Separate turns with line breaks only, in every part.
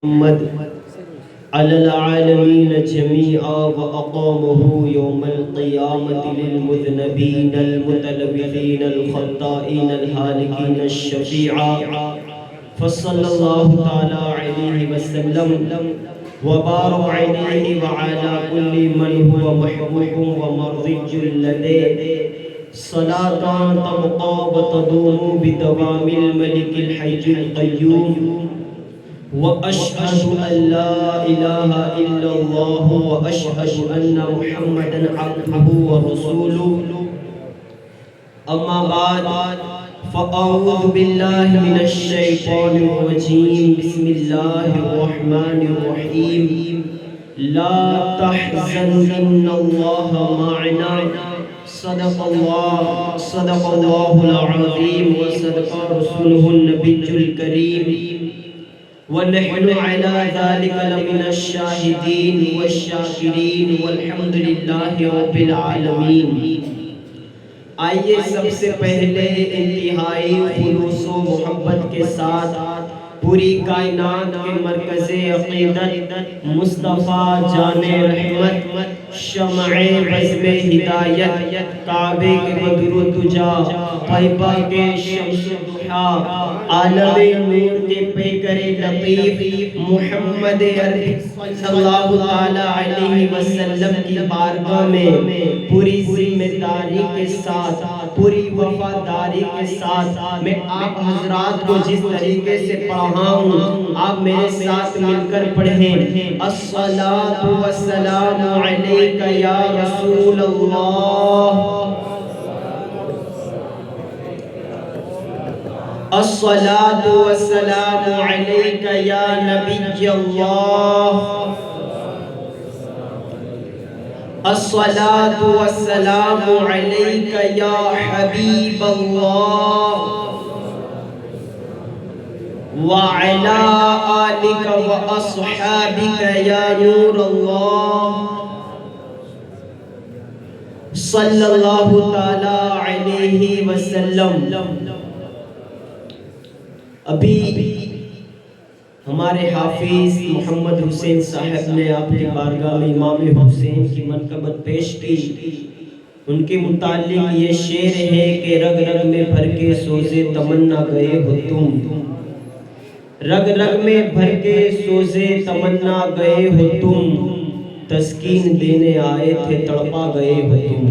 محمد على العالمين جميعا وأقامه يوم القيامة للمذنبين المتلبثين الخطائين الهالكين الشفيعا فصلى الله تعالى عليه وسلم وبارك عليه وعلى كل من هو محبوب ومرضي لديه صلاة تبقى وتدوم بدوام الملك الحي القيوم وأشهد أن لا إله إلا الله وأشهد أن محمدا عبده ورسوله أما بعد فأعوذ بالله من الشيطان الرجيم بسم الله الرحمن الرحيم لا تحزن إن الله معنا صدق الله العظيم وصدق رسوله النبي الكريم ونحن على ذلك لمن الشاهدين والشاكرين والحمد لله رب العالمین۔ آئیے سب سے پہلے انتہائی خلوص و محبت کے ساتھ پوری کائنات کے مرکز عقیدت مصطفیٰ جان رحمت شمع بزم ہدایت کعبے کے بدر و دجا طیبہ کے شمس ضحیٰ عالم نور کے پیکر لطیف محمد عربی صلی اللہ علیہ وسلم کی بارگاہ میں پوری ذمہ داری کے ساتھ پوری وفاداری کے ساتھ میں آپ حضرات کو جس طریقے سے پڑھاؤں آپ میرے ساتھ مل کر پڑھیں۔ الصلاة والسلام علیک یا رسول اللہ، الصلاة والسلام علیک یا نبی اللہ، الصلاة والسلام علیک یا حبیب اللہ، وعلى آلك وأصحابك يا نور الله صلی اللہ تعالی علیہ وسلم۔ ابھی ہمارے حافظ محمد حسین صاحب نے آپ کی بارگاہ میں امام حسین کی منقبت پیش کی۔ ان کے متعلق یہ شعر ہے کہ رگ رگ میں بھر کے سوزے تمنا گئے ہو تم، رگ رگ میں بھر کے سوزے تمنا گئے ہو تم، تسکین دینے آئے تھے تڑپا گئے ہو تم،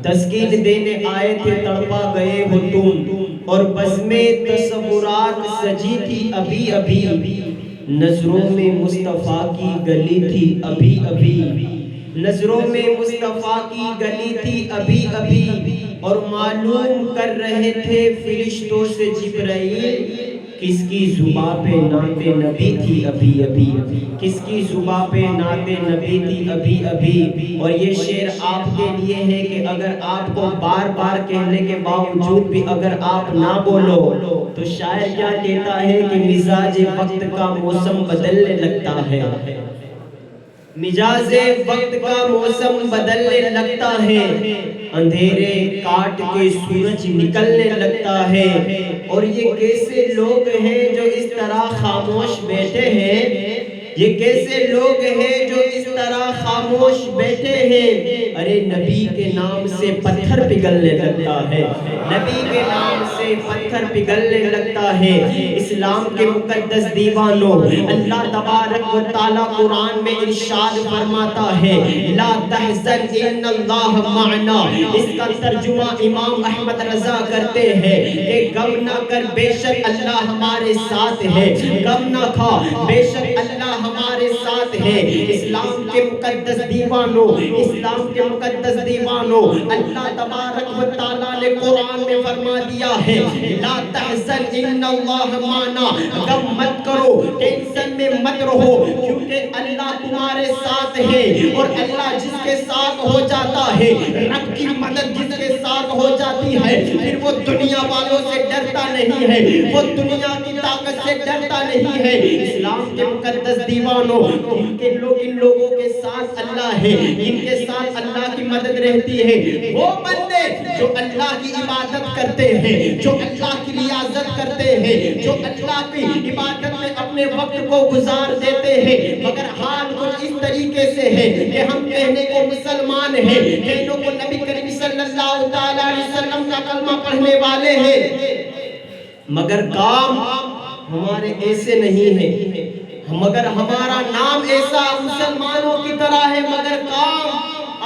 تسکین دینے آئے تھے تڑپا گئے ہو تم، اور بزم تصورات سجی تھی ابھی ابھی، نظروں میں مصطفیٰ کی گلی تھی ابھی ابھی، نظروں میں مصطفیٰ کی گلی تھی ابھی ابھی، اور معلوم کر رہے تھے فرشتوں سے جبرائیل کس کی زباں پہ نعت نبی تھی ابھی ابھی، کس کی زباں پہ نعت نبی تھی ابھی ابھی۔ اور یہ شعر آپ کے لیے ہے کہ اگر آپ کو بار بار کہنے کے باوجود بھی اگر آپ نہ بولو تو شاعر کیا کہتا ہے کہ مزاج وقت کا موسم بدلنے لگتا ہے، مزاج وقت کا موسم بدلنے لگتا ہے، اندھیرے کاٹ کے سورج نکلنے لگتا ہے۔ اور یہ کیسے لوگ ہیں جو اس طرح خاموش بیٹھے ہیں، یہ کیسے لوگ ہیں جو اس طرح خاموش بیٹھے ہیں؟ ارے نبی کے نام سے پتھر پگھلنے لگتا ہے، نبی کے نام سے پتھر پگھلنے لگتا ہے۔ اسلام کے مقدس دیوانوں، اللہ تبارک و تعالیٰ قرآن میں ارشاد فرماتا ہے لا تحزن ان اللہ معنا، اس کا ترجمہ امام احمد رضا کرتے ہیں کہ غم نہ کر بے شک اللہ ہمارے ساتھ ہے، غم نہ کھا بے شک اللہ ہمارے ساتھ ہے۔ اسلام کے مقدس دیوانوں، اسلام کے مقدس دیوانوں، اللہ تبارک و تعالیٰ نے قرآن میں فرما دیا ہے لا تحزن ان اللہ معنا، غم مت کرو، ٹینشن میں مت رہو، کیونکہ اللہ تمہارے ساتھ ہے، اور اللہ جس کے ساتھ ہو جاتا ہے، رب کی مدد جس کے ساتھ ساتھ ہو جاتی ہے پھر وہ دنیا والوں سے ڈرتا نہیں ہے، وہ دنیا کی طاقت سے ڈرتا نہیں ہے۔ اسلام کے مقدس دیوانوں، ان لوگوں کے ساتھ اللہ ہے، ان کے ساتھ اللہ کی مدد رہتی ہے۔ وہ بندے جو اللہ کی عبادت کرتے ہیں، جو اللہ کی ریاضت کرتے ہیں، جو اللہ کی عبادت میں اپنے وقت کو گزار دیتے ہیں، مگر حال کچھ اس طریقے سے ہے کہ ہم کہنے کو مسلمان ہیں، کہنے کو نبی کریم صلی اللہ تعالیٰ علیہ وسلم کا کلمہ پڑھنے والے ہیں، مگر کام ہمارے ایسے نہیں ہیں، مگر ہمارا نام ایسا مسلمانوں کی طرح ہے، مگر کام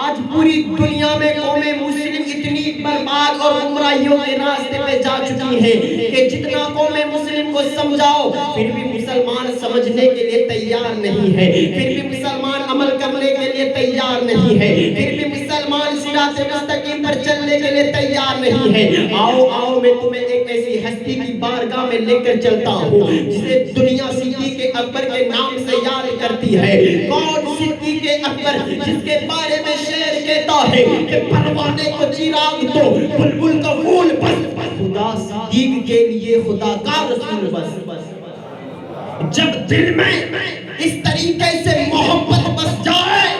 آج پوری دنیا میں قوم مسلم اتنی برباد اور گمراہیوں کے راستے پہ جا چکی ہے کہ جتنا قوم مسلم کو سمجھاؤ پھر بھی مسلمان سمجھنے کے لیے تیار نہیں ہے، پھر بھی مسلمان عمل کرنے کے لیے تیار نہیں ہے، پھر بھی مسلمان صراط مستقیم پر چلنے کے لیے تیار نہیں ہے۔ آؤ میں تمہیں ایک ایسی ہستی کی بارگاہ میں لے کر چلتا ہوں جسے دنیا صدیق اکبر کے نام سے یاد کرتی ہے۔ کون صدیق اکبر؟ جس کے بارے میں شعر کہتا ہے کہ پروانے کو چراغ دو، بلبل کا پھول بس، خدا صدیق کے لیے خدا کا رسول بس۔ جب دل میں اس طریقے سے محبت بس جائے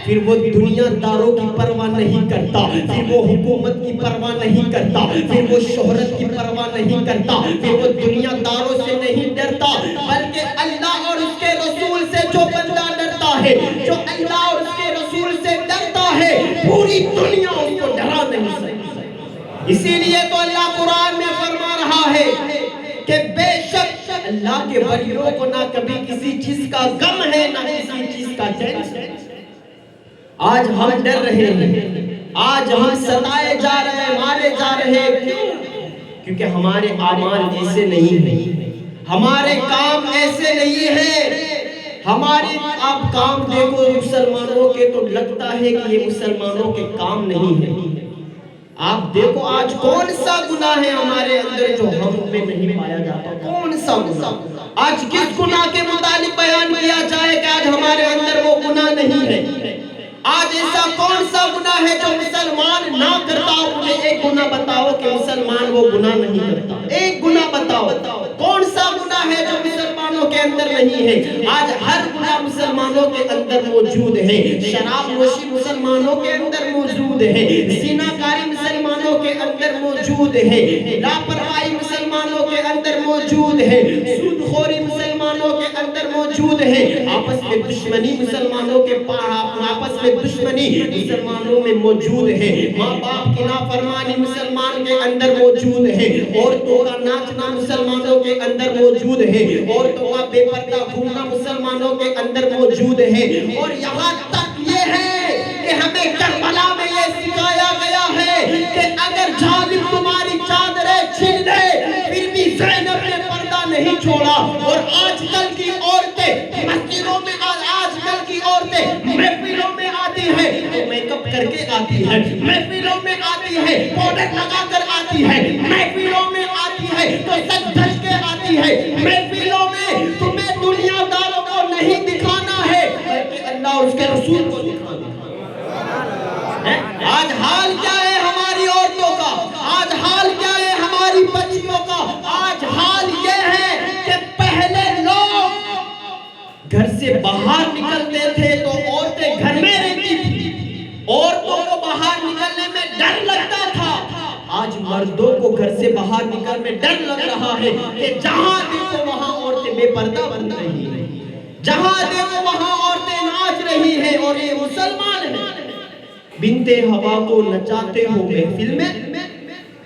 پھر وہ دنیا داروں کی پرواہ نہیں کرتا، پھر وہ حکومت کی پرواہ نہیں کرتا، پھر وہ شہرت کی پرواہ نہیں کرتا، پھر وہ دنیا داروں سے نہیں ڈرتا، بلکہ اللہ اور اس کے رسول سے جو بندہ ڈرتا ہے، جو اللہ اور اس کے رسول سے ڈرتا ہے، پوری دنیا اس کو ڈرا نہیں سکتی۔ اسی لیے تو اللہ قرآن میں فرما رہا ہے کہ بے شک اللہ کے ولیوں کو نہ کبھی کسی چیز کا غم ہے نہ کسی چیز کا ٹینشن۔ آج ہم ڈر رہے ہیں، آج ہم ستائے جا رہے ہیں، مارے جا رہے ہیں، کیوں؟ کیونکہ ہمارے اعمال ایسے نہیں ہیں، ہمارے کام ایسے نہیں ہیں۔ ہماری آپ کام دیکھو مسلمانوں کے تو لگتا ہے کہ یہ مسلمانوں کے کام نہیں ہیں۔ آپ دیکھو آج کون سا گناہ ہے ہمارے اندر جو ہم میں نہیں پایا جاتا، کون سا گناہ؟ آج کس گناہ کے متعلق بیان کیا جائے کہ آج ہمارے اندر وہ گناہ نہیں ہے؟ آج ایسا کون سا گناہ ہے جو مسلمان نہ کرتا؟ مجھے ایک گناہ بتاؤ کہ مسلمان وہ گناہ نہیں کرتا، ایک گناہ بتاؤ، کون سا گناہ ہے جو مسلمانوں کے اندر نہیں ہے؟ آج ہر گناہ مسلمانوں کے اندر موجود ہے، شراب نوشی مسلمانوں کے اندر موجود ہے، زنا کاری مسلمانوں کے اندر موجود ہے، لاپرواہی مسلمانوں کے اندر موجود ہے، سود خوری مسلمانوں کے اندر موجود ہے، آپس میں دشمنی مسلمانوں کے آپس میں دشمنی مسلمانوں میں موجود ہے، ماں باپ کی نافرمانی مسلمان کے اندر موجود ہے، عورتوں کا ناچنا مسلمانوں کے اندر موجود ہے، عورتوں کا بے پردہ گھومنا مسلمانوں کے اندر موجود ہے، اور یہاں تک یہ ہے کہ ہمیں کربلا میں یہ سکھایا گیا ہے کہ اگر ظالم تمہاری چادریں چھین لے پھر بھی زینب نے پردہ نہیں چھوڑا۔ اور آج کل کی عورتیں مسجدوں میں، آج کل کی عورتیں محفلوں میں آتی ہیں تو میک اپ کر کے آتی ہے، محفلوں میں آتی ہے پاؤڈر لگا کر آتی ہے، محفلوں میں آتی ہے تو سج دھج کے آتی ہے، محفلوں میں تمہیں دنیا داروں کو نہیں دکھانا ہے بلکہ اللہ اور اس کے رسول کو دکھانا ہے۔ آج حال کیا ہے ہماری عورتوں کا؟ آج حال کیا ہے ہماری بچیوں کا؟ آج حال یہ ہے کہ پہلے لوگ گھر سے باہر نکلتے تھے تو عورتیں گھر میں رہتی تھی، عورتوں کو باہر نکلنے میں ڈر لگتا تھا۔ آج مردوں کو گھر سے باہر نکلنے میں ڈر لگ رہا ہے کہ جہاں دیکھو وہاں عورتیں بے پردہ بن رہی ہیں، جہاں دیکھو وہاں عورتیں ناچ رہی ہیں، اور یہ مسلمان ہیں۔ بنت ہوا کو نچاتے ہو محفل میں،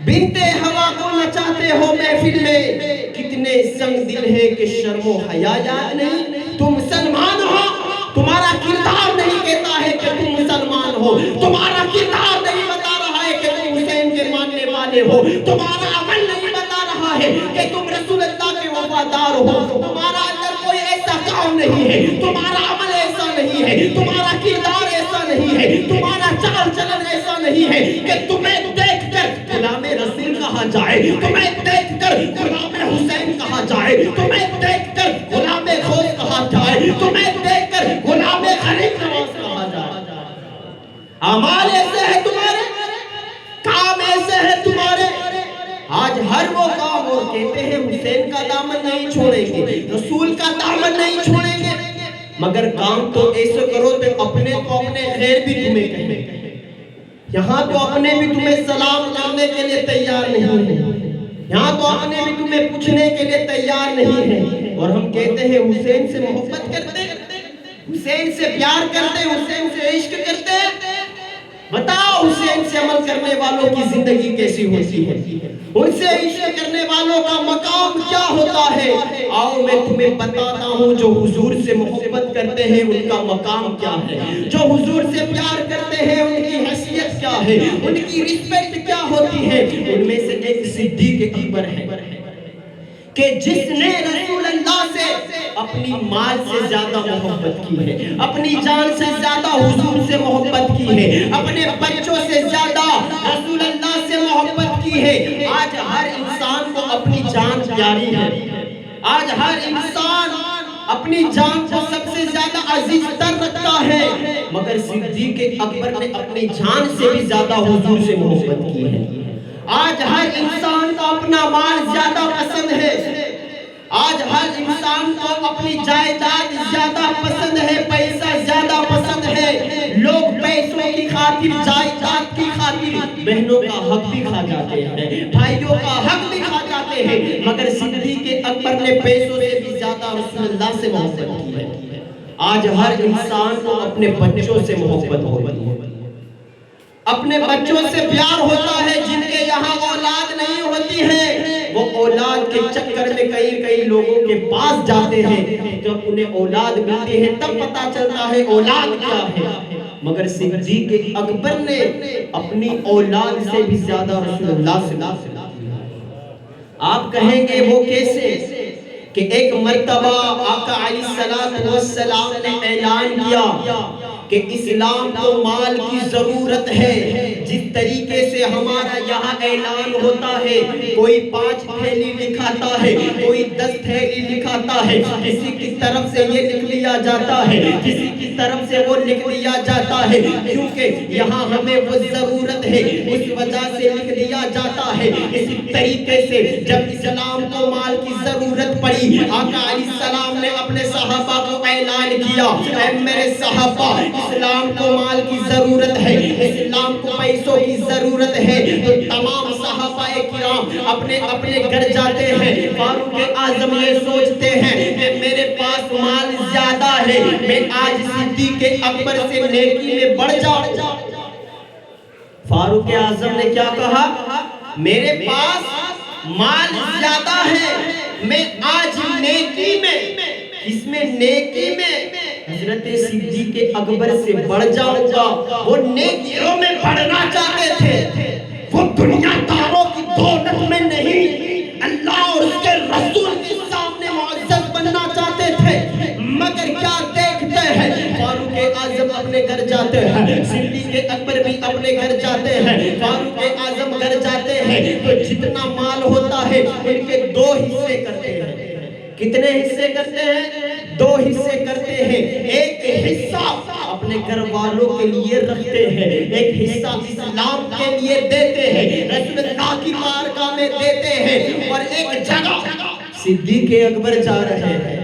بنت ہوا کو نچاتے ہو محفل میں، کتنے سنگ دل ہے کہ شرم و حیا یاد نہیں۔ تم مسلمان ہو، تمہارا کردار نہیں کہتا ہے کہ تم مسلمان ہو، تمہارا کردار نہیں بتا رہا ہے کہ تم حسین کے ماننے والے ہو، تمہارا عمل نہیں بتا رہا ہے کہ تم رسول اللہ کے وفادار ہو، تمہارا اندر کوئی ایسا کام نہیں ہے، تمہارا عمل ایسا نہیں ہے، تمہارا کردار ایسا نہیں ہے، تمہارا چال چلن ایسا نہیں ہے کہ تمہیں دیکھ کر غلام رسول کہا جائے، تمہیں دیکھ کر غلام حسین کہا جائے، تمہیں دیکھ کر غلام غوث کہا جائے، تمہیں دیکھ کر غلام غریب نواز کہا جائے۔ اعمال ایسے ہیں تمہارے، کام کہتے ہیں حسین کا دامن نہیں چھوڑیں گے، رسول کا دامن نہیں چھوڑیں گے، مگر کام تو ایسے کرو تو اپنے خیر بھی تمہیں کہیں، یہاں تو اپنے بھی تمہیں سلام کرنے کے لیے تیار نہیں ہے، یہاں تو اپنے بھی تمہیں پوچھنے کے لیے تیار نہیں ہے، اور ہم کہتے ہیں حسین سے محبت کرتے ہیں، حسین سے پیار کرتے ہیں، حسین سے عشق کرتے ہیں۔ بتاؤ حسین سے عمل کرنے والوں کی زندگی کیسی ہوتی ہے، ان سے عشق کرنے والوں کا مقام کیا ہوتا ہے؟ آؤ میں تمہیں بتاتا ہوں، جو حضور سے محبت کرتے ہیں ان کا مقام کیا ہے، جو حضور سے پیار کرتے ہیں ان کی حیثیت کیا ہے، ان کی رسپیکٹ کیا ہوتی ہے۔ ان میں سے ایک صدیق اکبر ہے کہ جس نے رسول اللہ سے اپنی مال سے زیادہ محبت کی ہے، اپنی جان سے زیادہ حضور سے محبت کی ہے، اپنے بچوں سے زیادہ رسول اللہ سے محبت کی ہے۔ آج ہر انسان کو اپنی جان پیاری ہے، آج ہر انسان اپنی جان کو سب سے زیادہ عزیز تر رکھتا ہے، مگر صدیق اکبر نے اپنی جان سے بھی زیادہ حضور سے محبت کی ہے۔ آج ہر انسان کو اپنا مال زیادہ پسند ہے، آج ہر انسان کو اپنی جائیداد زیادہ پسند ہے، پیسہ زیادہ پسند ہے۔ لوگ پیسوں کی خاطر، جائیداد کی خاطر بہنوں کا حق بھی کھا جاتے ہیں، بھائیوں کا حق بھی کھا جاتے ہیں، مگر صدیق اکبر نے پیسوں سے بھی زیادہ رسول اللہ سے محبت کی ہے۔ آج ہر انسان کو اپنے بچوں سے محبت ہوتی ہے، اپنے بچوں سے پیار ہوتا ہے۔ جن کے یہاں اولاد نہیں ہوتی ہے وہ اولاد کے چکر میں کئی لوگوں کے پاس جاتے ہیں، جب انہیں اولاد ملتی ہے تب پتا چلتا ہے اولاد کیا ہے، مگر صدیق اکبر نے اپنی اولاد سے بھی زیادہ رسول اللہ سے۔ آپ کہیں گے وہ کیسے؟ کہ ایک مرتبہ آقا علیہ السلام نے اعلان کیا کہ اسلام کو مال کی ضرورت ہے۔ جس طریقے سے ہمارا یہاں اعلان ہوتا ہے، کوئی 5 تھیلی لکھاتا ہے، کوئی 10 تھیلی لکھاتا ہے، کسی کی طرف سے یہ لکھ لیا جاتا ہے، کسی کی طرف سے وہ لکھ لیا جاتا ہے، کیونکہ یہاں ہمیں وہ ضرورت ہے اس وجہ سے لکھ لیا جاتا ہے۔ اسی طریقے سے جب اسلام کو مال کی ضرورت پڑی، آقا علیہ السلام نے اپنے صحابہ کو اعلان کیا، اے میرے صحابہ، اسلام کو مال کی ضرورت ہے، اسلام کو پیسوں کی ضرورت ہے۔ تو تمام صحابہ کرام اپنے اپنے گھر جاتے ہیں، فاروق اعظم یہ سوچتے ہیں کہ میرے پاس مال زیادہ ہے، میں آج صدیق اکبر سے نیکی میں بڑھ جاؤں۔ فاروق اعظم نے کیا کہا؟ میرے پاس مال زیادہ ہے، میں آج نیکی میں، اس میں نیکی میں حضرت صدیق اکبر سے بڑھ جاؤں گا۔ وہ نیکیوں میں بڑھنا چاہتے تھے، وہ دنیا داروں کی دولت میں نہیں، اللہ اور اس کے رسول کے سامنے معزز بننا چاہتے تھے، مگر کیا دیکھتے ہیں؟ فاروق اعظم اپنے گھر جاتے ہیں، صدیق اکبر بھی اپنے گھر جاتے ہیں۔ فاروق اعظم گھر جاتے ہیں تو جتنا مال ہوتا ہے ان کے 2 حصے کرتے ہیں۔ کتنے حصے کرتے ہیں؟ 2 حصے کرتے ہیں۔ ایک حصہ اپنے گھر والوں کے لیے رکھتے ہیں، ایک حصہ اسلام کے لیے دیتے ہیں، رسول اللہ کی بارگاہ میں دیتے ہیں، اور ایک جگہ صدیق اکبر جا رہے ہیں۔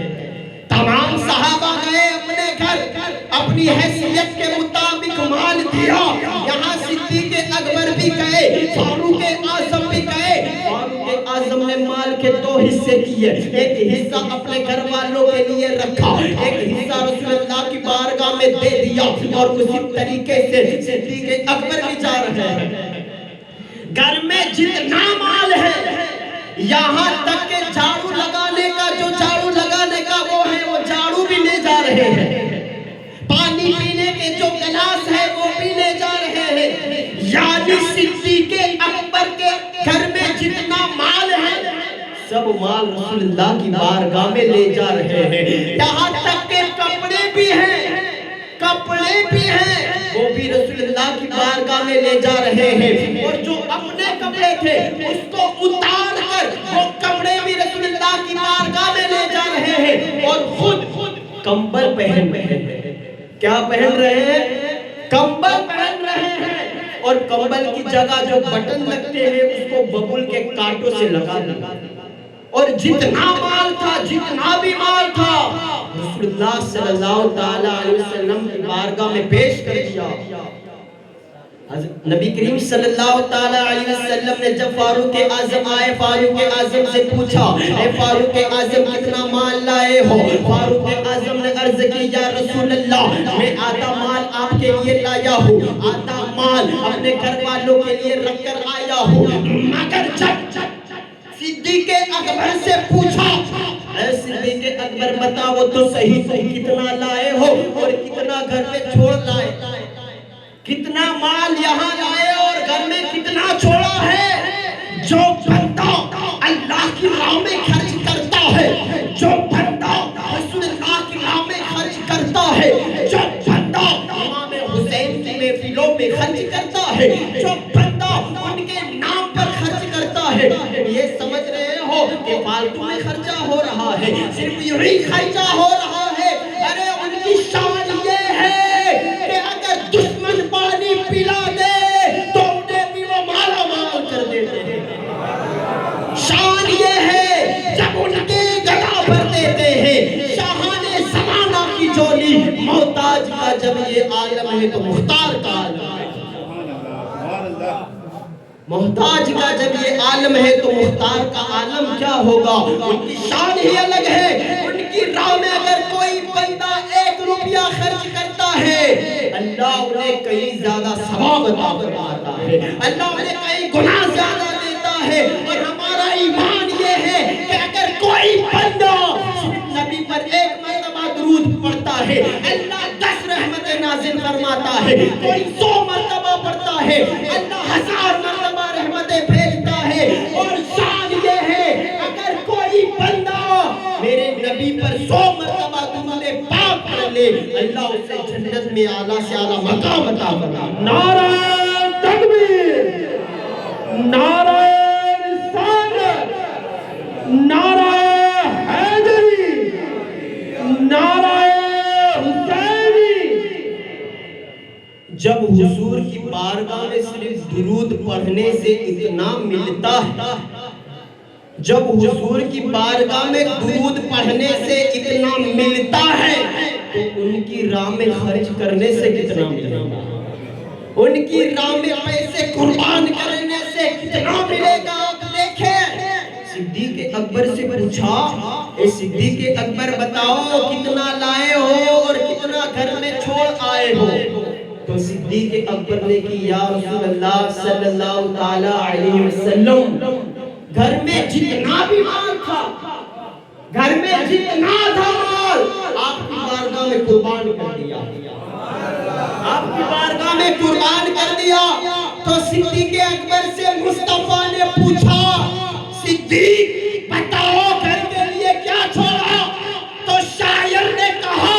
تمام صحابہ گئے اپنے گھر، اپنی حیثیت کے مطابق مال دیا۔ یہاں صدیق اکبر بھی گئے، فاروق اعظم بھی گئے۔ فاروق اعظم نے مال کے 2 حصے کیے، ایک حصہ اپنے گھر والوں کے لیے رکھا، ایک حصہ رسول اللہ کی بارگاہ میں دے دیا، اور اسی طریقے سے صدیق اکبر بھی جا رہے ہیں۔ گھر میں جتنا مال ہے، یہاں تک کہ جھاڑو لگانے کا، جو جھاڑو لگانے کا وہ ہے، وہ جھاڑو بھی لے جا رہے ہیں، پانی پینے کے جو گلاس ہے وہ بھی لے جا رہے ہیں۔ یعنی صدیق اکبر کے گھر میں جتنا مال ہے سب مال رسول اللہ کی بارگاہ میں لے جا رہے ہیں۔ یہاں تک کہ کپڑے بھی ہیں، کپڑے بھی ہیں، وہ بھی رسول اللہ کی بارگاہ میں لے جا رہے ہیں، اور جو اپنے کپڑے تھے اس کو اتار کر وہ کپڑے بھی رسول اللہ کی بارگاہ میں لے جا رہے ہیں، اور خود کمبل پہن رہے ہیں۔ کیا پہن رہے ہیں؟ کمبل پہن رہے ہیں، اور کمبل کی جگہ جو بٹن لگتے ہیں اس کو ببول کے کانٹوں سے لگا دیا۔ اور جتنا مال تھا، جتنا بھی مال تھا، رسول اللہ صلی اللہ تعالی علیہ وسلم کی بارگاہ میں پیش کر دیا۔ نبی کریم صلی اللہ تعالی علیہ وسلم نے جب فاروق اعظم آئے، فاروق اعظم سے پوچھا، اے فاروق اعظم کتنا مال لائے ہو؟ فاروق اعظم نے عرض کی، یا رسول اللہ میں آدھا مال آپ کے لیے لایا ہوں، آدھا مال اپنے گھر والوں کے لیے رکھ کر آیا ہوں۔ مگر جب صدیق اکبر سے پوچھا، اے صدیق اکبر بتاؤ تو صحیح تم کتنا لائے ہو اور کتنا گھر میں چھوڑ لائے؟ کتنا مال یہاں لائے اور گھر میں کتنا چھوڑا ہے؟ جو بندہ اللہ کی راہ میں خرچ کرتا ہے، جو بندہ رسول اللہ کی راہ میں خرچ کرتا ہے، جو بندہ امام حسین کی محفلوں میں خرچ کرتا ہے، جو بندہ ان کے نام پر خرچ کرتا ہے، یہ سمجھ رہے ہو کہ فالتو میں خرچہ ہو رہا ہے، صرف یہی خرچہ ہو رہا ہے؟ ارے ان کی شان یہ ہے کہ اگر دشمن پانی پلا دے تو انہیں بھی وہ مالا مال کر دیتے ہیں۔ شان یہ ہے جب ان کے گلا بھر دیتے ہیں۔ شاہان زمانہ کی جولی، محتاج کا جب یہ عالم ہے تو مختار کا عالم ہے۔ محتاج کا جب یہ عالم ہے تو مختار کا عالم کیا ہوگا؟ ان کی شان ہی الگ ہے۔ ان کی راہ میں اگر کوئی بندہ 1 روپیہ خرچ کرتا ہے، اللہ انہیں کہیں زیادہ ثواب عطا فرماتا ہے، اللہ انہیں کہیں گناہ زیادہ دیتا ہے۔ اور ہمارا ایمان یہ ہے کہ اگر کوئی بندہ نبی پر 1 مرتبہ درود پڑھتا ہے، اللہ 10 رحمت نازل فرماتا ہے۔ کوئی 100 مرتبہ پڑھتا ہے، اللہ 1000 مرتبہ رحمتیں بھیجتا ہے۔ اور شان یہ ہے اگر کوئی بندہ میرے نبی پر 100 مرتبہ درود پاک پڑھ لے، اللہ اسے جنت میں اعلیٰ سے اعلیٰ مقام عطا فرمائے۔
نعرہ تکبیر، نعرہ رسالت، نعرہ حیدری، نعرہ حسینی۔
جب حضور کی بارگاہ میں صرف درود پڑھنے سے اتنا ملتا ہے، جب حضور کی بارگاہ میں درود پڑھنے سے اتنا ملتا ہے تو ان کی راہ میں خرچ کرنے سے کتنا ملے گا؟ ان کی راہ میں پیسے قربان کرنے سے کتنا ملے گا؟ آپ دیکھیں، صدیق اکبر سے پوچھا، اے صدیق اکبر بتاؤ کتنا لائے ہو اور کتنا گھر میں چھوڑ آئے ہو؟ تو صدیق اکبر نے کی، یا رسول اللہ صلی اللہ تعالی علیہ وسلم گھر میں جتنا بھی مال تھا، گھر میں جتنا تھا مال، آپ کی بارگاہ میں قربان کر دیا، آپ کی بارگاہ میں قربان کر دیا۔ تو صدیق اکبر سے مصطفیٰ نے پوچھا، صدیق بتاؤ گھر کے لیے کیا چھوڑا؟ تو شاعر نے کہا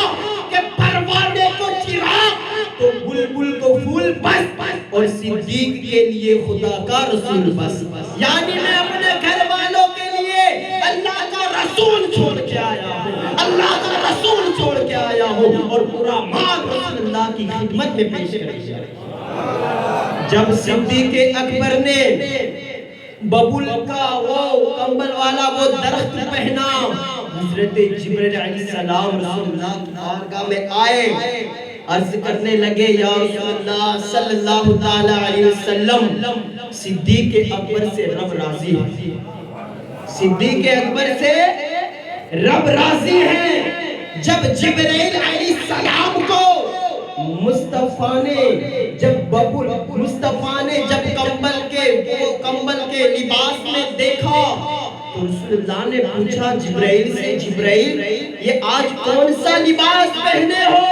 کہ پروانے کو چراغ تو بلبل کو پھول بس، اور صدیق کے لیے خدا کا رسول بس۔ یعنی میں اپنے گھر والوں کے لیے اللہ کا رسول چھوڑ کے آیا ہوں، اللہ کا رسول چھوڑ کے آیا ہوں، اور پورا مال رسول اللہ کی خدمت میں پیش کر دیا۔ جب صدیق اکبر نے ببول کا وہ کمبل والا وہ درخت پہنا، حضرت جبرائیل علیہ السلام رسول اللہ کی بارگاہ میں آئے، عرض کرنے لگے، یا رسول اللہ صلی اللہ تعالی علیہ وسلم صدیق اکبر سے رب راضی ہے، صدیق اکبر سے رب راضی ہے۔ جب جبرائیل علیہ السلام کو مصطفیٰ نے جب کمبل کے لباس میں دیکھا تو رسول اللہ نے پوچھا جبرائیل سے، جبرائیل یہ آج کون سا لباس پہنے ہو؟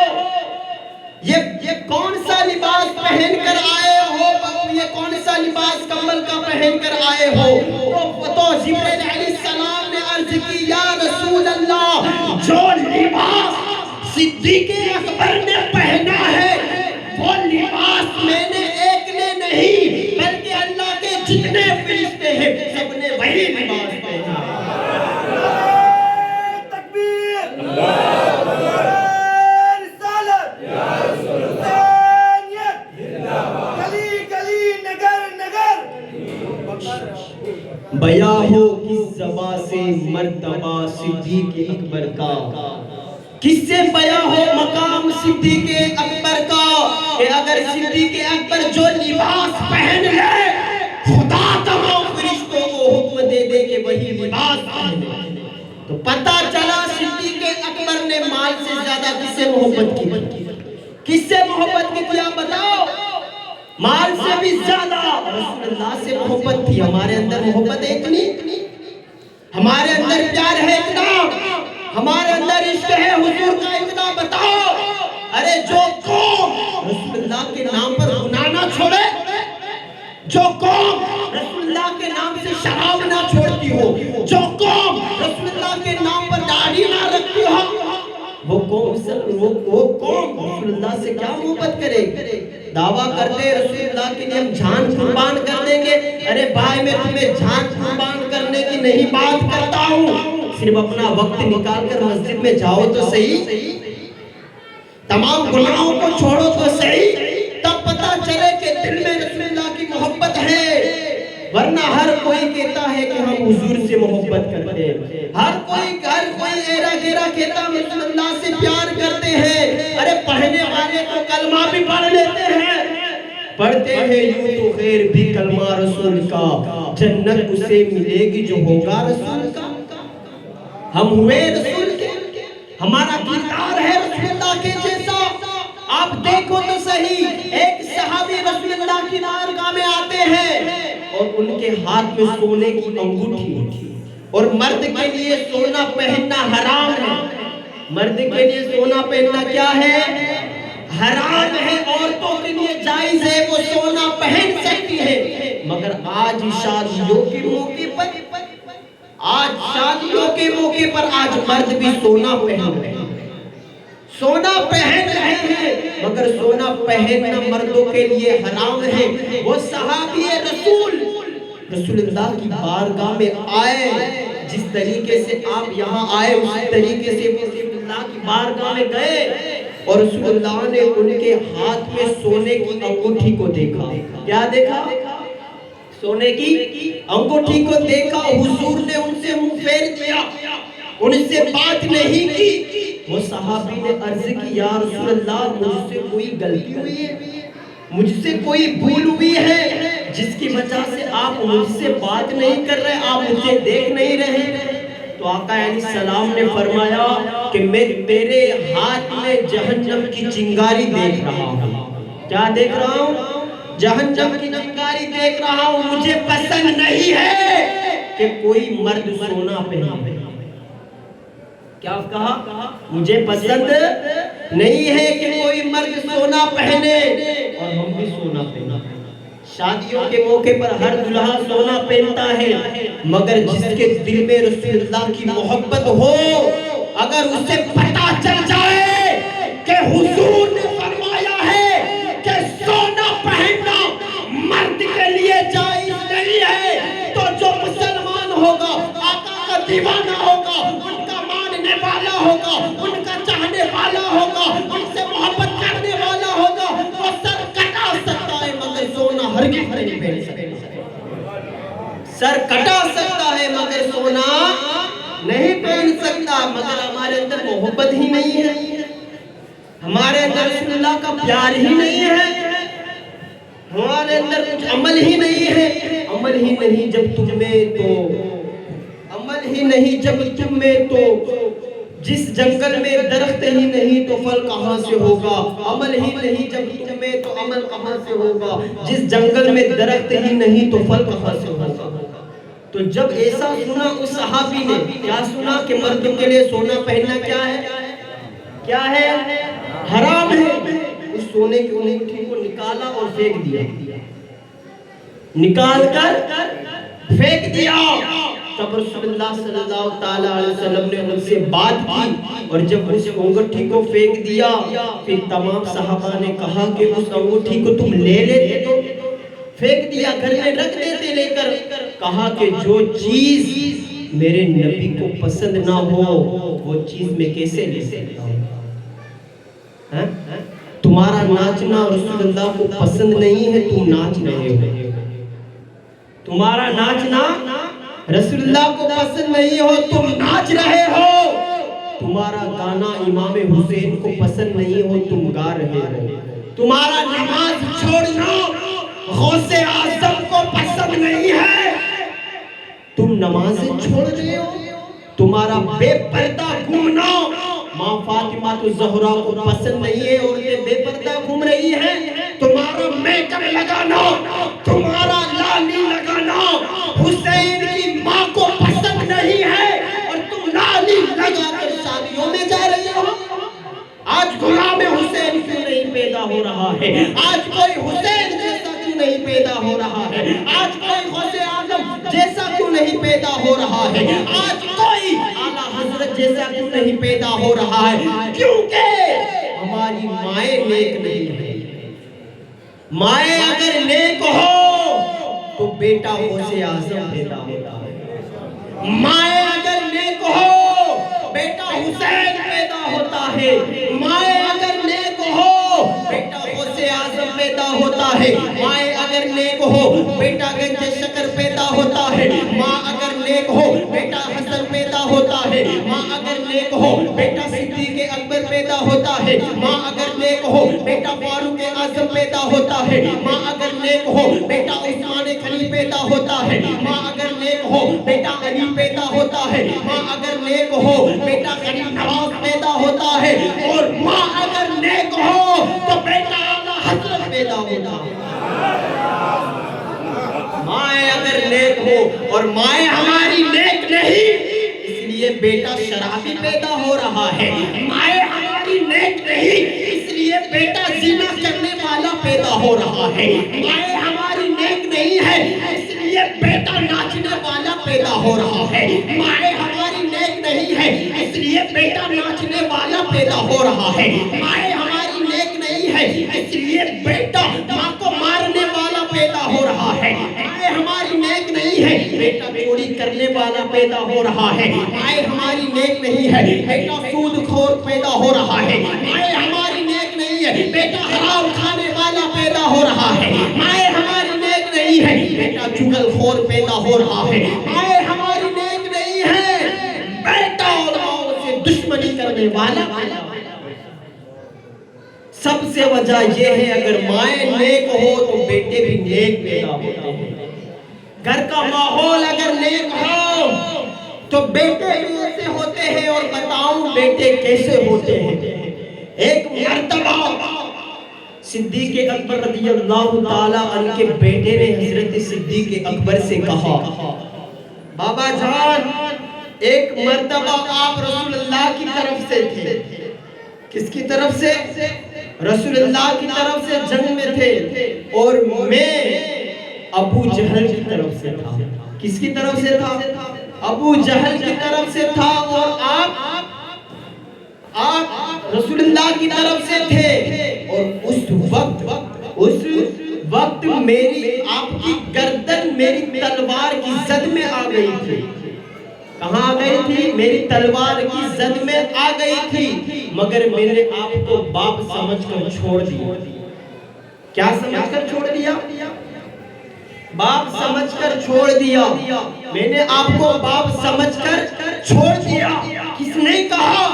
یہ کون سا لباس پہن کر آئے ہو؟ یہ کون سا لباس کمبل کا پہن کر آئے ہو؟ تو جبرائیل علیہ السلام نے عرض کی، یا رسول اللہ جو لباس صدیق اکبر نے پہنا ہے وہ لباس میں نے ایک نے نہیں بلکہ اللہ کے جتنے فرشتے ہیں سب نے وہی لباس پہنا ہے۔ بیا ہو کس زبان سے مرتبہ صدیق اکبر کا، کس سے بیاں ہو مقام صدیق اکبر کا کہ اگر صدیق اکبر جو لباس پہن لے خدا تمام فرشتوں کو حکم دے دے کہ وہی لباس پہنے۔ تو پتہ چلا صدیق اکبر نے مال سے زیادہ کس سے محبت کی؟ کس سے محبت کی آپ بتاؤ؟ مال سے بھی زیادہ رسول اللہ سے محبت تھی۔ ہمارے اندر محبت ہے اتنی، ہمارے اندر پیار ہے اتنا، ہمارے اندر عشق ہے حضور کا اتنا، بتاؤ۔ ارے جو قوم رسول اللہ کے نام پر گناہ نہ چھوڑے، جو قوم رسول اللہ کے نام سے شراب نہ چھوڑتی ہو، جو قوم رسول اللہ کے نام پر داڑھی نہ رکھتی ہو، وہ قوم رسول اللہ سے کیا محبت کرے؟ دعویٰ کرتے رسول اللہ کے لیے ہم جان قربان کر دیں گے۔ ارے بھائی میں تمہیں جان قربان کرنے کی نہیں بات کرتا ہوں، صرف اپنا وقت نکال کر مسجد میں جاؤ تو صحیح، تمام گناہوں کو چھوڑو تو صحیح، تب پتہ چلے کہ دل میں رسول اللہ کی محبت ہے۔ ورنہ ہر کوئی کہتا ہے کہ ہم حضور سے محبت کرتے ہیں، ہر کوئی ایرا گیرا کہتا ہم رسول اللہ سے پیار کرتے ہیں۔ ارے پڑھنے والے تو کلمہ بھی پڑھ لیتے ہیں، پڑھتے ہیں یوں تو خیر بھی کلمہ رسول کا، جنت اسے ملے گی جو ہوگا رسول کا۔ ہم ہوئے رسول کے، ہمارا کردار ہے رسول اللہ کے جیسا۔ آپ دیکھو تو صحیح، ایک صحابی رسول اللہ کی بارگاہ میں آتے ہیں اور ان کے ہاتھ میں سونے کی انگوٹھی، اور مرد کے لیے سونا پہننا حرام ہے، مرد کے لیے سونا پہننا کیا ہے؟ حرام ہے۔ عورتوں کے لیے جائز ہے، وہ سونا پہن سکتی ہے، مگر آج شادیوں کے موقع پر آج مرد بھی سونا پہن رہے ہیں، سونا پہن رہے ہیں، مگر سونا پہننا مردوں کے لیے حرام ہے۔ وہ صحابی رسول اللہ کی بارگاہ میں آئے، جس طریقے سے آپ یہاں آئے اسی طریقے سے رسول اللہ کی بارگاہ میں گئے، اور رسول اللہ نے ان کے ہاتھ میں سونے کی انگوٹھی کو دیکھا۔ کیا دیکھا؟ سونے کی انگوٹھی کو دیکھا۔ حضور نے ان سے منہ پھیر دیا، ان سے بات نہیں کی۔ وہ صحابی نے عرض کی یا رسول اللہ مجھ سے کوئی غلطی ہوئی ہے، مجھ سے کوئی بھول ہوئی ہے جس کی وجہ سے آپ مجھ سے بات نہیں کر رہے، آپ مجھے دیکھ نہیں رہے؟ تو آقا علیہ السلام نے فرمایا کہ میں تیرے ہاتھ میں جہنم کی چنگاری دیکھ رہا ہوں۔ کیا دیکھ رہا ہوں؟ جہنم کی چنگاری دیکھ رہا ہوں۔ مجھے پسند نہیں ہے کہ کوئی مرد سونا پہنے۔ کیا کہا؟ مجھے پسند نہیں ہے کہ کوئی مرد سونا پہنے، اور ہم بھی سونا پہنا۔ شادیوں کے موقع پر ہر دلہا سونا پہنتا ہے، مگر جس کے دل میں رسول اللہ کی محبت ہو، اگر اسے پتہ چل جائے کہ حضور نے فرمایا ہے کہ سونا پہننا مرد کے لیے جائز نہیں ہے، تو جو مسلمان ہوگا، آقا کا دیوانہ ہوگا، ان کا ماننے والا ہوگا، ان کا چاہنے والا ہوگا، ان سے محبت کرنے والا ہوگا، وہ سر کٹا سکتا ہے مگر سونا ہرگز نہیں پہن سکتا۔ سر کٹا سکتا ہے مگر سونا نہیں پہن سکتا، مگر ہمارے اندر محبت ہی نہیں ہے، ہمارے اندر رسول اللہ کا پیار ہی نہیں ہے، ہمارے اندر کچھ عمل ہی نہیں ہے۔ عمل ہی نہیں جب تم میں تو، عمل ہی نہیں جب تم میں تو، جس جنگل میں درخت ہی نہیں تو پھل کہاں سے ہوگا؟ عمل ہی نہیں جب تم میں تو عمل کہاں سے ہوگا؟ جس جنگل میں درخت ہی نہیں تو پھل کہاں سے ہوگا؟ تو جب ایسا سنا اس صحابی نے، کیا سنا کہ مردوں کے لیے سونا پہننا کیا ہے؟ کیا ہے؟ حرام ہے۔ اس سونے کی انگوٹھی کو نکالا اور پھینک دیا، نکال کر پھینک دیا۔ تب رسول اللہ صلی اللہ تعالیٰ علیہ وسلم نے ان سے بات کی، اور جب اس انگوٹھی کو پھینک دیا، پھر تمام صحابہ نے کہا کہ اس انگوٹھی کو تم لے لیتے تو پھینک دیا، گھر میں رکھ دیتے لے کر۔ کہا کہ جو چیز میرے نبی کو پسند نہ ہو وہ چیز میں کیسے لے سکتا ہوں؟ تمہارا ناچنا رسول اللہ کو پسند نہیں ہے، تم ناچ رہے ہو، تمہارا ناچنا رسول اللہ کو پسند نہیں ہو تم ناچ رہے ہو، تمہارا گانا امام حسین کو پسند نہیں ہو تم گا رہے ہو، تمہارا نماز چھوڑنا غوث اعظم کو پسند نہیں ہے تم نماز چھوڑ رہے ہو، تمہارا بے پردہ گھومنا ماں فاطمہ الزہرا کو پسند نہیں ہے اور یہ بے پردہ گھوم رہی ہے، تمہارا میک اپ لگانا، تمہارا لالی لگانا حسین کی ماں کو پسند نہیں ہے اور تم لالی لگا کر شادیوں میں جا رہے ہو۔ آج غلام حسین کیوں نہیں پیدا ہو رہا ہے؟ آج کوئی حسین جیسا کیوں نہیں پیدا ہو رہا ہے؟ آج کوئی غوث اعظم جیسا کیوں نہیں پیدا ہو رہا ہے؟ آج کوئی اعلیٰ حضرت جیسا کیوں نہیں پیدا ہو رہا ہے؟ کیونکہ ہماری مائیں نیک نہیں ہیں۔ مائیں اگر نیک ہو تو بیٹا غوث اعظم پیدا ہوتا ہے، مائیں اگر نیک ہو بیٹا حسین پیدا ہوتا ہے، مائیں اگر نیک ہو بیٹا غوث اعظم پیدا ہوتا ہے، مائیں اگر نیک ہو بیٹا گنج شکر پیدا ہوتا ہے، ماں اگر نیک ہو بیٹا حسن پیدا ہوتا ہے، ماں اگر نیک ہو بیٹا صدیق اکبر پیدا ہوتا ہے، ماں اگر نیک ہو بیٹا فاروق اعظم پیدا ہوتا ہے، ماں اگر نیک ہو بیٹا عثمان غنی پیدا ہوتا ہے، ماں اگر نیک ہو بیٹا علی پیدا ہوتا ہے، ماں اگر نیک ہو بیٹا غریب نواز پیدا ہوتا ہے، اور ماں اگر نیک ہو تو بیٹا اعلیٰ حضرت پیدا ہوتا ہے۔ مائیں اگر نیک ہو اور مائیں ہماری نیک نہیں اس لیے بیٹا شرابی پیدا ہو رہا ہے، مائیں ہماری نیک نہیں اس لیے بیٹا زنا کرنے والا پیدا ہو رہا ہے، مائیں ہماری نیک نہیں ہے اس لیے بیٹا ناچنے والا پیدا ہو رہا ہے، مائیں ہماری نیک نہیں ہے اس لیے بیٹا ناچنے والا پیدا ہو رہا ہے، مائیں ہماری نیک نہیں ہے اس لیے بیٹا ماں کو مارنے والا پیدا ہو رہا ہے، مائیں ہماری نیک نہیں ہے بیٹا چوری کرنے والا پیدا ہو رہا ہے، مائیں ہماری نیک نہیں ہے بیٹا سود خور پیدا ہو رہا ہے، مائیں ہماری نیک نہیں ہے بیٹا حرام کھانے والا پیدا ہو رہا ہے، مائیں ہماری نیک نہیں ہے بیٹا چغل خور پیدا ہو رہا ہے، مائیں ہماری نیک نہیں ہے بیٹا علماء سے دشمنی کرنے والا پیدا ہو رہا ہے۔ سب سے وجہ یہ ہے اگر مائیں نیک ہو تو بیٹے بھی نیک پیدا ہوتے ہیں، گھر کا ماحول اگر نیک ہو تو بیٹے بھی ایسے ہوتے ہیں، اور بتاؤں بیٹے کیسے ہوتے ہیں۔ ایک مرتبہ صدیق اکبر رضی اللہ تعالیٰ عنہ کے بیٹے نے حضرت صدیق اکبر سے کہا بابا جان ایک مرتبہ آپ رسول اللہ کی طرف سے تھے، کس کی طرف سے؟ رسول اللہ کی طرف سے جنگ میں تھے، اور میں ابو جہل کی طرف سے تھا۔ کس کی طرف سے تھا؟ ابو جہل کی طرف سے تھا، اور آپ رسول اللہ کی طرف سے تھے، اور اس وقت میری آپ کی گردن میری تلوار کی زد میں آ گئی تھی۔ کہاں آ گئی تھی؟ میری تلوار کی زد میں آ گئی تھی، مگر میں نے آپ کو باپ سمجھ کر چھوڑ دیا۔ کیا سمجھ کر چھوڑ دیا؟ باپ سمجھ کر چھوڑ دیا، میں نے آپ کو باپ سمجھ کر چھوڑ دیا۔ کس نے کہا؟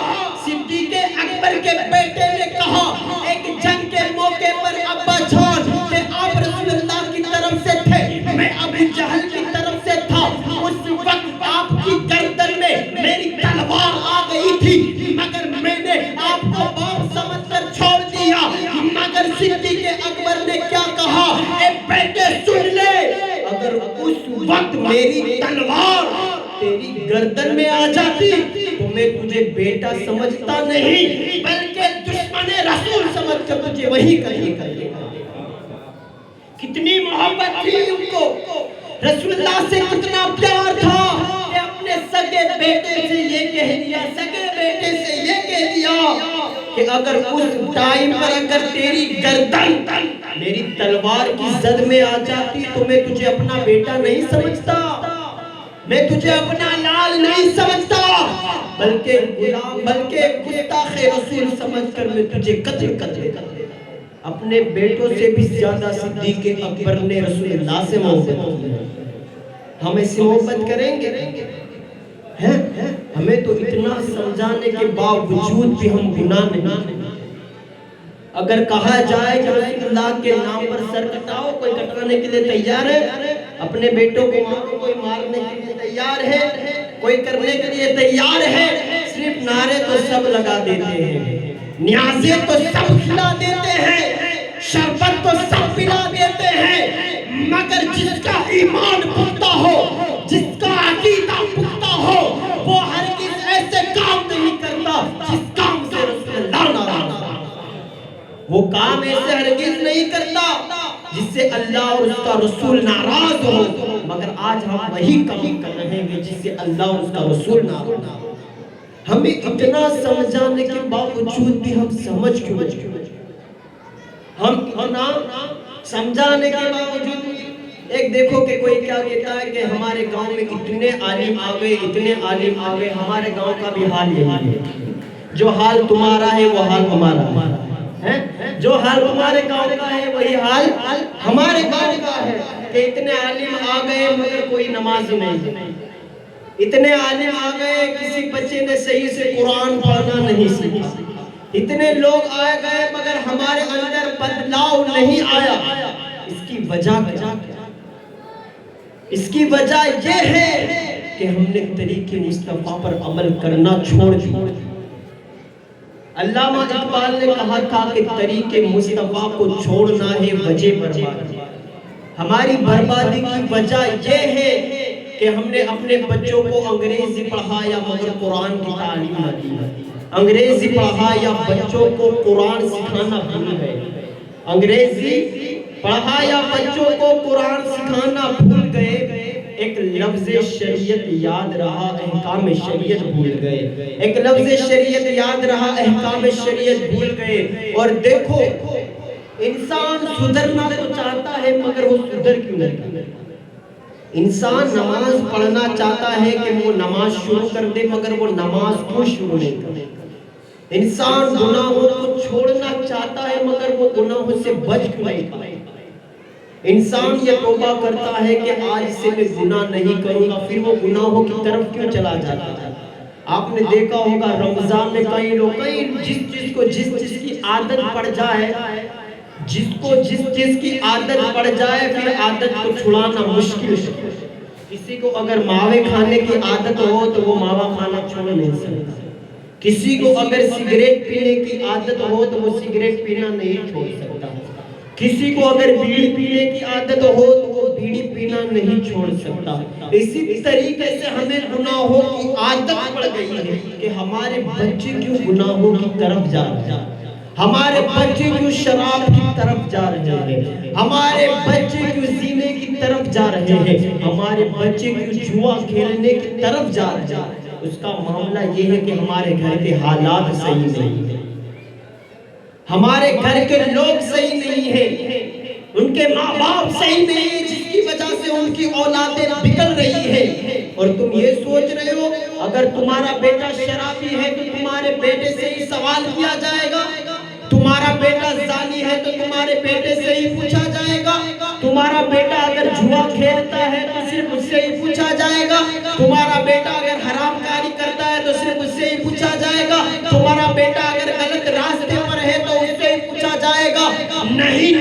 صدیق اکبر کے بیٹے نے کہا ایک جنگ کے موقع پر ابا جان کہ آپ رسول اللہ کی طرف سے تھے، میں ابو جہل کی طرف سے تھا، اس وقت آپ کی گردن میں میری تلوار آ گئی تھی، مگر میں نے آپ کو باپ سمجھ کر چھوڑ دیا۔ مگر صدیق اکبر نے کیا کہا؟ اے بیٹے سن لے، اگر اس وقت میری تلوار تیری گردن میں آ جاتی تو میں تجھے بیٹا سمجھتا نہیں بلکہ دشمن رسول سمجھ کر تجھے وہی کہی کرتے۔ کتنی محبت تھی ان کو، رسول اللہ سے کتنا پیار تھا کہ اپنے سگے بیٹے سے یہ کہہ دیا، سگے بیٹے سے یہ کہہ دیا کہ اگر اس ٹائم پر اگر تیری گردن میری تلوار کی زد میں آ جاتی تو میں تجھے اپنا بیٹا نہیں سمجھتا، میں تجھے اپنا لال نہیں سمجھتا، بلکہ غلام، بلکہ گستاخ رسول سمجھ کر میں تجھے قتل کر دیتا۔ اپنے بیٹوں سے بھی زیادہ صدیق اکبر نے رسول اللہ سے محبت کی۔ ہم ایسی محبت کریں گے؟ ہمیں تو اتنا سمجھانے کے باوجود بھی ہم گناہ نہیں. اگر کہا جائے کہ رسول اللہ کے نام پر سر کٹاؤ، کوئی کٹوانے کے لیے تیار ہے؟ اپنے بیٹوں کو ماں کو کوئی مارنے کے لیے تیار ہے؟ کوئی کرنے کے لیے تیار ہے؟ صرف نعرے تو سب لگا دیتے ہیں، نیازیں تو سب کھلا دیتے ہیں، شربت تو سب پلا دیتے ہیں، مگر جس کا ایمان پختہ ہو، جس کا عقیدہ پختہ ہو، وہ ہرگز ایسے کام نہیں کرتا جس کام سے رسول اللہ ناراض ہو. وہ کام ایسے ہرگز نہیں کرتا جس سے اللہ اور اس کا رسول ناراض ہو. مگر آج ہم وہی کام کر رہے ہیں جس سے اللہ اور اس کا رسول ناراض ہو. ہمیں اتنا سمجھانے کے باوجود بھی ہم سمجھ کیوں نہیں؟ ہم اتنا سمجھانے کے باوجود ایک دیکھو کہ کوئی کیا کہتا ہے کہ ہمارے گاؤں میں اتنے عالم آ گئے، اتنے عالم آ گئے. ہمارے گاؤں کا بھی حال یہی ہے. جو حال تمہارا ہے وہ حال ہمارا ہے. جو حال تمہارے گاؤں کا ہے وہی حال ہمارے گاؤں کا ہے کہ اتنے عالم آ گئے مگر کوئی نماز نہیں. اتنے عالم آ گئے کسی بچے نے صحیح سے قرآن پڑھنا نہیں سیکھا. اتنے لوگ آ گئے مگر ہمارے اندر بدلاؤ نہیں آیا. اس کی وجہ کیا؟ اس کی وجہ یہ ہے کہ ہم نے طریقے مصطفیٰ پر عمل کرنا چھوڑ دیا. علامہ اقبال نے کہا تھا کہ طریقے مصطفیٰ کو چھوڑنا ہے وجہ بربادی. ہماری بربادی کی وجہ یہ ہے کہ ہم نے اپنے بچوں کو انگریزی پڑھایا مگر قرآن کی تعلیم نہ دی. انگریزی پڑھایا بچوں کو قرآن سکھانا بھول گئے. انگریزی پڑھایا بچوں کو قرآن سکھانا بھول گئے. ایک لفظ شریعت یاد رہا، احکام شریعت بھول گئے. ایک لفظ شریعت یاد رہا، احکام شریعت بھول گئے. اور دیکھو انسان سدھرنا تو چاہتا ہے مگر وہ سدھر کیوں نہیں؟ انسان نماز پڑھنا چاہتا ہے کہ وہ نماز شروع کر دے مگر وہ نماز کو شروع نہیں کرے. انسان گناہوں کو چھوڑنا چاہتا ہے مگر وہ گناہوں سے بچ کیوں نہیں پائے. انسان یہ توبہ کرتا ہے کہ آج سے میں گناہ نہیں کروں گا، پھر وہ گناہوں کی طرف کیوں چلا جاتا ہے. آپ نے دیکھا ہوگا رمضان میں کئی لوگ جس چیز کی عادت پڑ جائے، جس کو جس چیز کی عادت پڑ جائے پھر عادت کو چھڑانا مشکل ہے. کسی کو اگر ماوے کھانے کی عادت ہو تو وہ ماوا کھانا چھوڑ نہیں سکتا. کسی کو اگر سگریٹ پینے کی عادت ہو تو وہ سگریٹ پینا نہیں چھوڑ سکتا. کسی کو اگر بیڑی پینے کی عادت ہو تو وہ بیڑی پینا نہیں چھوڑ سکتا. اسی طریقے سے ہمیں گناہوں کی عادت پڑ گئی ہے کہ ہمارے بچے کیوں گناہوں کی طرف جا رہے ہیں، ہمارے بچے کیوں شراب کی طرف جا رہے ہیں، ہمارے بچے کیوں زینے کی طرف جا رہے ہیں، ہمارے بچے کیوں جوا کھیلنے کی طرف جا رہے ہیں. اس کا معاملہ یہ ہے کہ ہمارے گھر کے حالات صحیح نہیں ہیں، ہمارے گھر کے لوگ صحیح نہیں ہیں، ان کے ماں باپ صحیح نہیں ہیں، جس کی وجہ سے ان کی اولادیں بگڑ رہی ہیں. اور تم یہ سوچ رہے ہو اگر تمہارا بیٹا شرابی ہے تو تمہارے بیٹے سے ہی سوال کیا جائے گا، تمہارا بیٹا زانی ہے تو تمہارے بیٹے سے ہی پوچھا جائے گا، تمہارا بیٹا اگر جوا کھیلتا ہے تو صرف اس سے ہی پوچھا جائے گا، تمہارا بیٹا اگر حرام کاری کرتا ہے تو صرف اس سے ہی پوچھا جائے گا، تمہارا بیٹا اگر غلط راستے پر ہے تو اس سے ہی پوچھا جائے گا. نہیں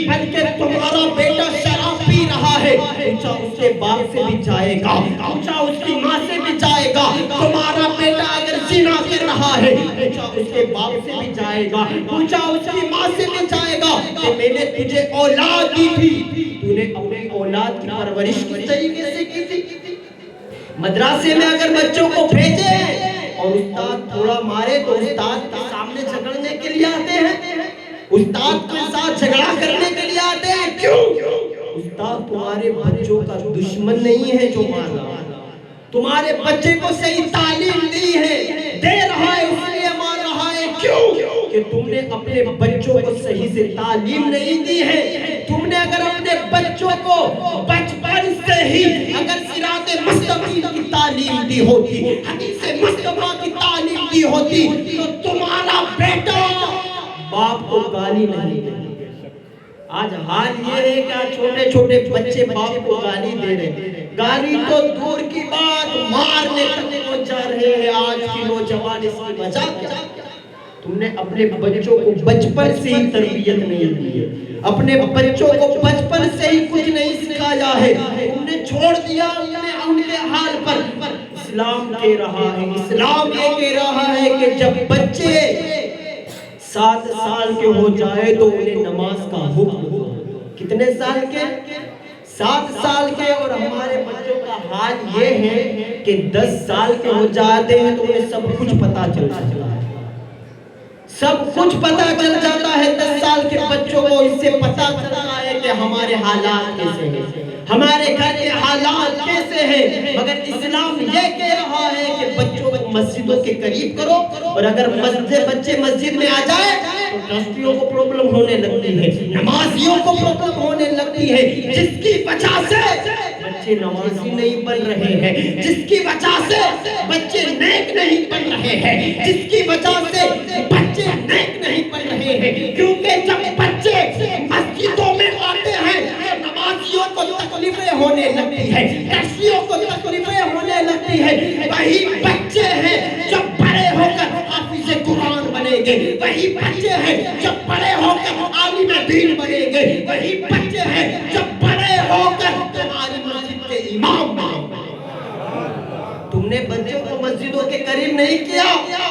بلکہ تمہارا بیٹا شراب پی رہا ہے، پوچھا اس کے باپ سے بھی جائے گا، پوچھا اس کی ماں سے بھی جائے گا. تمہارا بیٹا اگر زنا کر رہا ہے، پوچھا اس کے باپ سے بھی جائے گا، پوچھا اس کی ماں سے بھی جائے گا کہ میں نے تجھے اولاد دی تھی، تو نے اپنی اولاد کی پرورش کس طریقے سے کی تھی. مدرسے میں اگر بچوں کو بھیجے اور استاد تھوڑا مارے تو استاد کے سامنے جھگڑنے کے لیے آتے ہیں، استاد کے ساتھ جھگڑا کرنے کے لیے آتے ہیں. کیوں؟ استاد تمہارے بچوں کا دشمن نہیں ہے جو مار رہا ہے، تمہارے بچے کو صحیح تعلیم دی ہے، دے رہا ہے اس لیے مار رہا ہے. کیوں؟ کہ تم نے اپنے بچوں کو صحیح سے تعلیم نہیں دی ہے. تم نے اگر اپنے بچوں کو بچپن سے ہی اگر صراط مستقیم کی تعلیم دی ہوتی، حدیث مصطفیٰ کی تعلیم دی ہوتی تو تمہارا بیٹا باپ کو گالی نہیں دے. آج حال یہ ہے کہ چھوٹے چھوٹے بچے باپ کو گالی دے رہے ہیں. گالی تو دور کی بات مارنے تک پہنچ جا رہے ہیں آج کی نوجوان. اس کی وجہ کیا؟ تم نے اپنے بچوں کو بچپن سے ہی تربیت نہیں دی ہے, اپنے بچوں کو بچپن سے ہی کچھ نہیں سکھایا ہے, تم نے چھوڑ دیا ان کے حال پر. اسلام کہہ رہا ہے, اسلام یہ کہہ رہا ہے کہ جب بچے 7 سال کے ہو جائے تو انہیں نماز کا حکم ہو. کتنے سال کے؟ 7 سال کے. اور ہمارے بچوں کا حال یہ ہے کہ 10 سال کے ہو جاتے ہیں تو انہیں سب کچھ پتا چل جاتا ہے, سب کچھ پتا چل جاتا ہے. 10 سال کے بچوں کو اس سے پتا چلتا ہے کہ ہمارے حالات کیسے ہیں, ہمارے گھر کے حالات کیسے ہیں. مگر اسلام یہ کہہ رہا ہے کہ بچوں کو مسجدوں کے قریب کرو, اور اگر بچے مسجد میں آ جائے تو ٹرسٹیوں کو پرابلم ہونے لگتی ہے, نمازیوں کو پرابلم ہونے لگتی ہے, جس کی وجہ سے بچے نمازی نہیں بن رہے ہیں, جس کی وجہ سے بچے نیک نہیں بن رہے ہیں, جس کی وجہ سے بچے نیک نہیں بن رہے ہیں. کیونکہ جب بچے مسجدوں میں آتے ہیں نمازیوں کو تکلیفیں ہونے لگتی ہے, ٹرسٹیوں کو تکلیفیں ہونے لگتی ہے. وہی بچے ہیں جب بڑے ہو کر حافظ قرآن بنیں گے, وہی بچے ہیں جب بڑے ہو کر عالم دین بنیں گے, وہی بچے ہیں جب بڑے ہو کر ہماری مسجد کے امام بنیں گے. تم نے بچوں کو مسجدوں کے قریب نہیں کیا,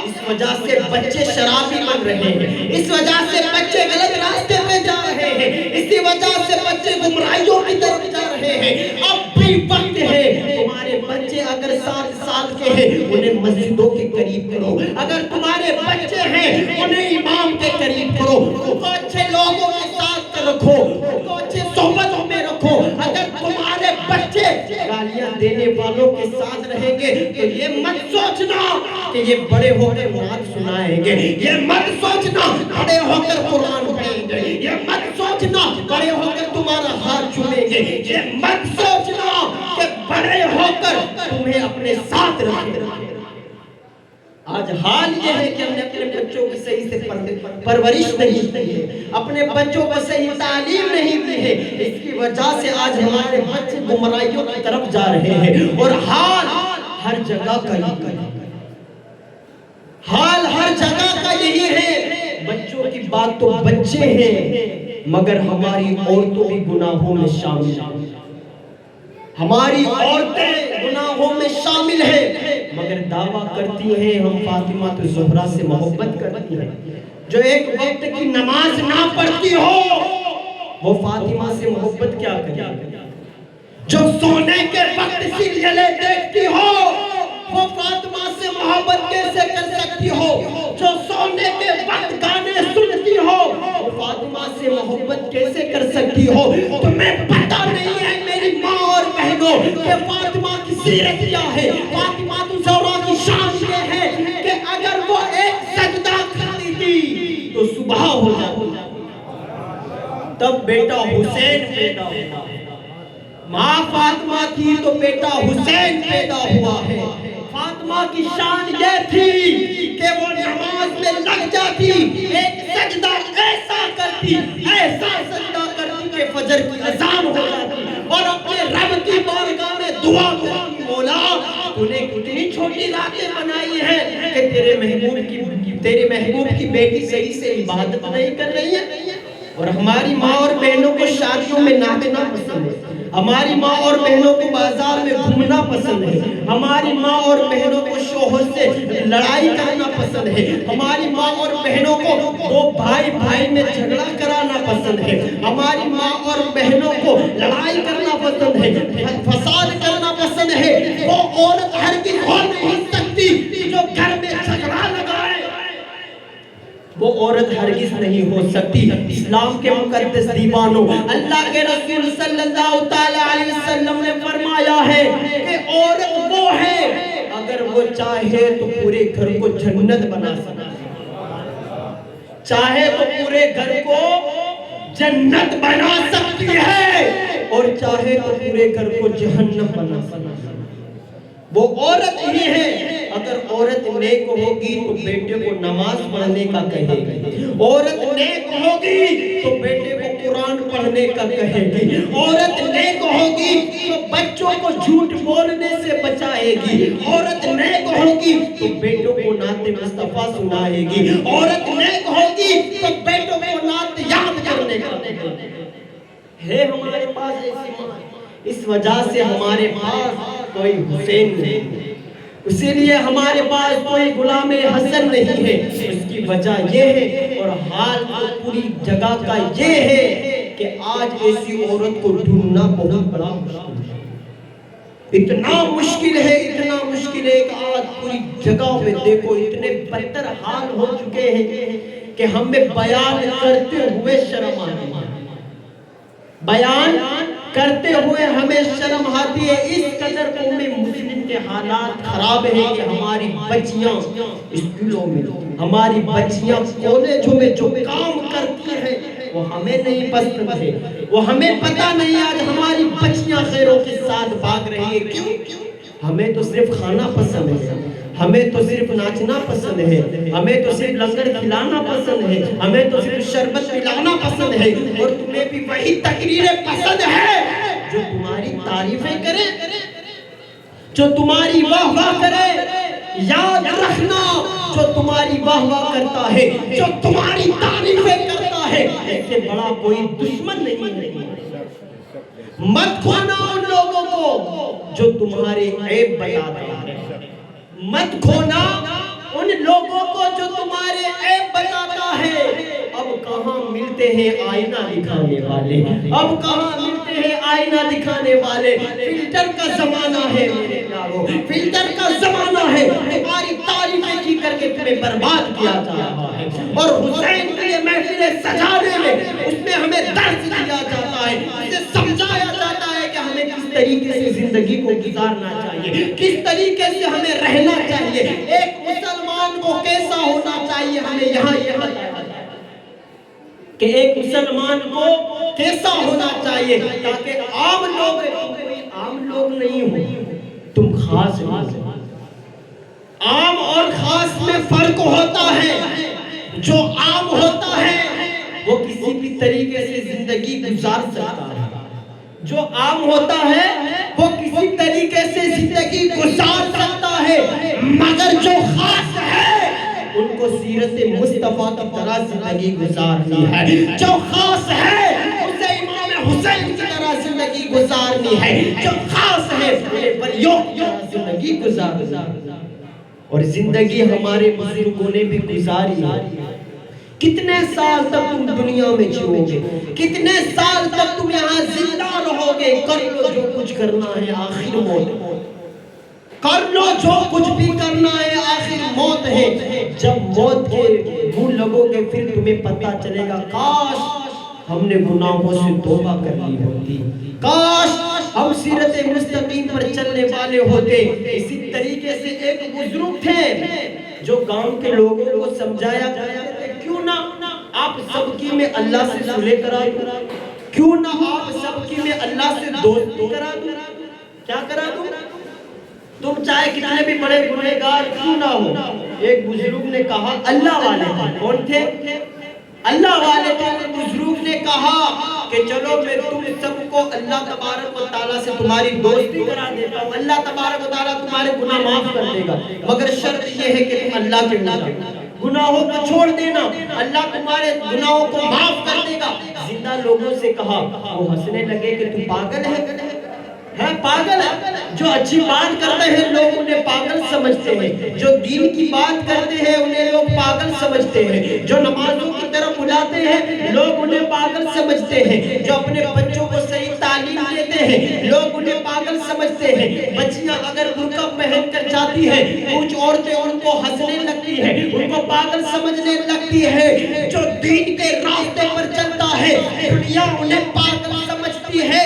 اس وجہ سے بچے شرابی بن رہے ہیں, اس وجہ سے بچے غلط راستے پہ جا رہے ہیں, اسی وجہ سے بچے گمراہیوں کی طرف جا رہے ہیں. اب بھی وقت ہے, تمہارے بچے اگر 7 سال کے ہیں انہیں مسجدوں کے قریب کرو, اگر تمہارے بچے ہیں انہیں امام کے قریب کرو, ان کو اچھے لوگوں کے ساتھ رکھو, ان کو اچھے صحبتوں میں رکھو. اگر تمہارے بچے گالیاں دینے والوں کے ساتھ رہیں گے تو یہ مت سوچنا کہ یہ بڑے ہو کر نعت سنائیں گے, یہ مت سوچنا بڑے ہو کر قرآن پڑھیں گے, یہ مت سوچنا بڑے ہو کر تمہارا ہاتھ چھوئیں گے, یہ مت سوچنا کہ بڑے ہو کر تمہیں اپنے ساتھ رکھیں گے. آج حال یہ ہے کہ ہم نے اپنے بچوں کی صحیح سے پرورش نہیں کی ہے, اپنے بچوں کو صحیح تعلیم نہیں دی ہے. اس کی وجہ سے آج ہمارے بچے گمراہیوں کی طرف جا رہے ہیں. اور حال ہر جگہ کا یہی ہے, حال ہر جگہ کا یہی ہے. بچوں کی بات تو بچے ہیں مگر ہماری عورتوں بھی گناہوں میں شامل ہیں, ہماری عورتیں گناہوں میں شامل ہیں مگر دعویٰ کرتی ہیں ہم فاطمہ الزہرا سے محبت کرتی ہیں. جو ایک وقت کی نماز نہ پڑھتی ہو وہ فاطمہ سے محبت کیا کرے, جو سونے کے وقت سیریلیں دیکھتی ہو وہ فاطمہ سے محبت کیسے کر سکتی ہو, جو سونے کے وقت گانے سنتی ہو وہ فاطمہ سے محبت کیسے کر سکتی ہو. تمہیں پتہ نہیں ہے میری ماں اور بہنوں کہ فاطمہ کی سیرت کیا ہے, فاطمہ الزہرا کی شان یہ ہے کہ اگر وہ ایک سجدہ کرتی تھی تو صبح ہو جاتی, تب بیٹا حسین پیدا ہوتا. ماں فاطمہ تھی تو بیٹا حسین پیدا ہوا ہے. فاطمہ کی شان یہ تھی کہ وہ نماز میں لگ جاتی, ایک سجدہ ایسا کرتی, ایسا سجدہ کرتی کہ فجر کی اذان ہو جاتی اور اپنے رب کی بارگاہ میں دعا کرتی, مولا تو نے کتنی چھوٹی راتیں بنائی ہیں کہ تیرے محبوب کی بیٹی صحیح سے عبادت نہیں کر رہی ہے. اور ہماری ماں اور بہنوں کو شادیوں میں ناچنا پسند ہے, ہماری ماں اور بہنوں کو بازار میں گھومنا پسند ہے, ہماری ماں اور بہنوں کو شوہر سے لڑائی کرنا پسند ہے, ہماری ماں اور بہنوں کو دو بھائی بھائی میں جھگڑا کرانا پسند ہے, ہماری ماں اور بہنوں کو لڑائی کرنا پسند ہے, فساد کرنا پسند ہے. وہ عورت ہرگز ہو نہیں سکتی جو گھر میں جھگڑا لگائے, وہ عورت ہرگز نہیں ہو سکتی. اسلام کے مقدس دیوانوں, اللہ کے رسول صلی اللہ علیہ وسلم نے فرمایا ہے کہ عورت وہ ہے اگر وہ چاہے تو پورے گھر کو جنت بنا سکتی ہے, چاہے تو پورے گھر کو جنت بنا سکتی ہے اور چاہے تو پورے گھر کو جہنم بنا سکتی ہے. وہ عورت ہی ہے اگر عورت نیک ہوگی تو بیٹے کو نماز پڑھنے کا کہے گی، عورت نیک ہوگی تو بیٹے کو قرآن پڑھنے کا کہے گی، عورت نیک ہوگی تو بچوں کو جھوٹ بولنے سے بچائے گی، عورت نیک ہوگی تو بیٹوں کو نعت مصطفیٰ سنائے گی، عورت نیک ہوگی تو بیٹوں کو نعت یاد کرنے کا ہے ہمارے پاس ایسی ماں۔ اس وجہ سے ہمارے پاس کوئی حسین نہیں، اسی لیے ہمارے پاس کوئی غلام حسن نہیں ہے۔ اس کی وجہ یہ ہے اور حال تو پوری جگہ کا یہ ہے کہ آج ایسی عورت کو ڈھونڈنا بہت بڑا مشکل ہے، اتنا مشکل ہے، اتنا مشکل ہے کہ آج پوری جگہوں میں دیکھو اتنے بدتر حال ہو چکے ہیں کہ ہمیں بیان کرتے ہوئے شرم آتی ہے، بیان کرتے ہوئے ہمیں شرم آتی ہے۔ اس قدر قوم مسلم کے حالات خراب ہیں کہ ہماری بچیاں اسکولوں میں، ہماری بچیاں کالجوں میں جو کام کرتی ہیں وہ ہمیں نہیں پسند ہے، وہ ہمیں پتہ نہیں آج ہماری بچیاں خیروں کے ساتھ بھاگ رہی ہے۔ کیوں؟ ہمیں تو صرف کھانا پسند ہے، ہمیں تو صرف ناچنا پسند ہے، ہمیں تو صرف لنگر کھلانا پسند ہے، ہمیں تو صرف شربت پلانا پسند ہے، اور تمہیں بھی وہی تقریریں پسند ہے جو تمہاری تعریفیں کرے، جو تمہاری واہ واہ کرے۔ یاد رکھنا، جو تمہاری واہ واہ کرتا ہے، جو تمہاری تعریفیں کرتا ہے، اس سے بڑا کوئی دشمن نہیں ہے۔ مت کھونا ان لوگوں کو جو تمہارے عیب بتاتا ہے، مت کھونا ان لوگوں کو جو تمہارے عیب بتاتا ہے۔ اب کہاں ملتے ہیں آئینہ دکھانے والے، اب کہاں ملتے ہیں آئینہ دکھانے والے۔ فلٹر کا زمانہ ہے میرے پیارو، فلٹر کا زمانہ ہے۔ تمہاری تعریفیں کی کر کے تمہیں برباد کیا جا رہا ہے، اور حسین کے لیے محفلیں سجانے میں اس میں ہمیں درس دیا جاتا ہے، اسے سمجھایا جاتا ہے کہ ہمیں کس طریقے سے زندگی کو گزارنا چاہیے، کس طریقے سے ہمیں رہنا چاہیے، ایک مسلمان کو کیسا ہونا چاہیے۔ ہمیں یہاں یہ بتایا کہ ایک مسلمان کو کیسا ہونا چاہیے تاکہ عام لوگ، عام لوگ نہیں ہو، تم خاص ہو۔ عام اور خاص میں فرق ہوتا ہے، جو عام ہوتا ہے وہ کسی بھی طریقے سے زندگی گزار سکتا ہے، جو عام ہوتا ہے وہ کسی طریقے سے زندگی گزار سکتا ہے، مگر جو خاص ہے ان کو سیرت مصطفیٰ کی طرح زندگی گزارنی ہے، جو خاص ہے اسے امام حسین کی طرح زندگی گزارنی ہے، جو خاص ہے اسے ولیوں کی طرح زندگی گزارنی ہے۔ اور زندگی ہمارے بزرگوں نے بھی گزاری ہے۔ کتنے سال تک تم دنیا میں جیو گے، کتنے سال تک تم یہاں زندہ رہو گے، کر لو جو کچھ کرنا ہے، آخر موت، کر لو جو کچھ بھی کرنا ہے، آخر موت ہے۔ جب موت کے منہ لگو گے پھر تمہیں پتہ چلے گا کاش ہم نے گناہوں سے توبہ کر لی ہوتی، کاش ہم سیرت مستقیم پر چلنے والے ہوتے۔ اسی طریقے سے ایک بزرگ تھے جو گاؤں کے لوگوں کو سمجھایا کرتے، کیوں نہ آپ سب کی میں اللہ سے صلح کرا دوں، کیوں نہ آپ سب کی میں اللہ سے دوستی کرا دوں، کیا کرا دوں؟ تم چاہے کتنے بھی بڑے گنہگار کیوں نہ ہو۔ ایک بزرگ نے کہا، اللہ والے تھے، کون تھے؟ اللہ والے تھے۔ بزرگ نے کہا کہ چلو میں تم سب کو اللہ تبارک و تعالیٰ سے تمہاری دوستی کرا دیتا ہوں، اللہ تبارک و تعالیٰ تمہارے گناہ معاف کر دے گا، مگر شرط یہ ہے کہ تم اللہ کے گناہوں کو چھوڑ دینا، اللہ تمہارے گناہوں کو معاف کر دے گا۔ زندہ لوگوں سے کہا، وہ ہنسنے لگے کہ تم پاگل ہے، پاگل ہے۔ جو اچھی بات کرتے ہیں لوگ انہیں پاگل سمجھتے ہیں، جو دین کی بات کرتے ہیں انہیں لوگ پاگل سمجھتے ہیں، جو نمازوں کی طرف بلاتے ہیں لوگ انہیں پاگل سمجھتے ہیں، جو اپنے بچوں کو صحیح تعلیم دیتے ہیں لوگ انہیں پاگل سمجھتے ہیں۔ بچیاں اگر برقع پہن کر جاتی ہیں کچھ عورتیں ان کو ہنسنے لگتی ہیں، ان کو پاگل سمجھنے لگتی ہے۔ جو دین کے راستے پر چلتا ہے دنیا انہیں پاگل سمجھتی ہے،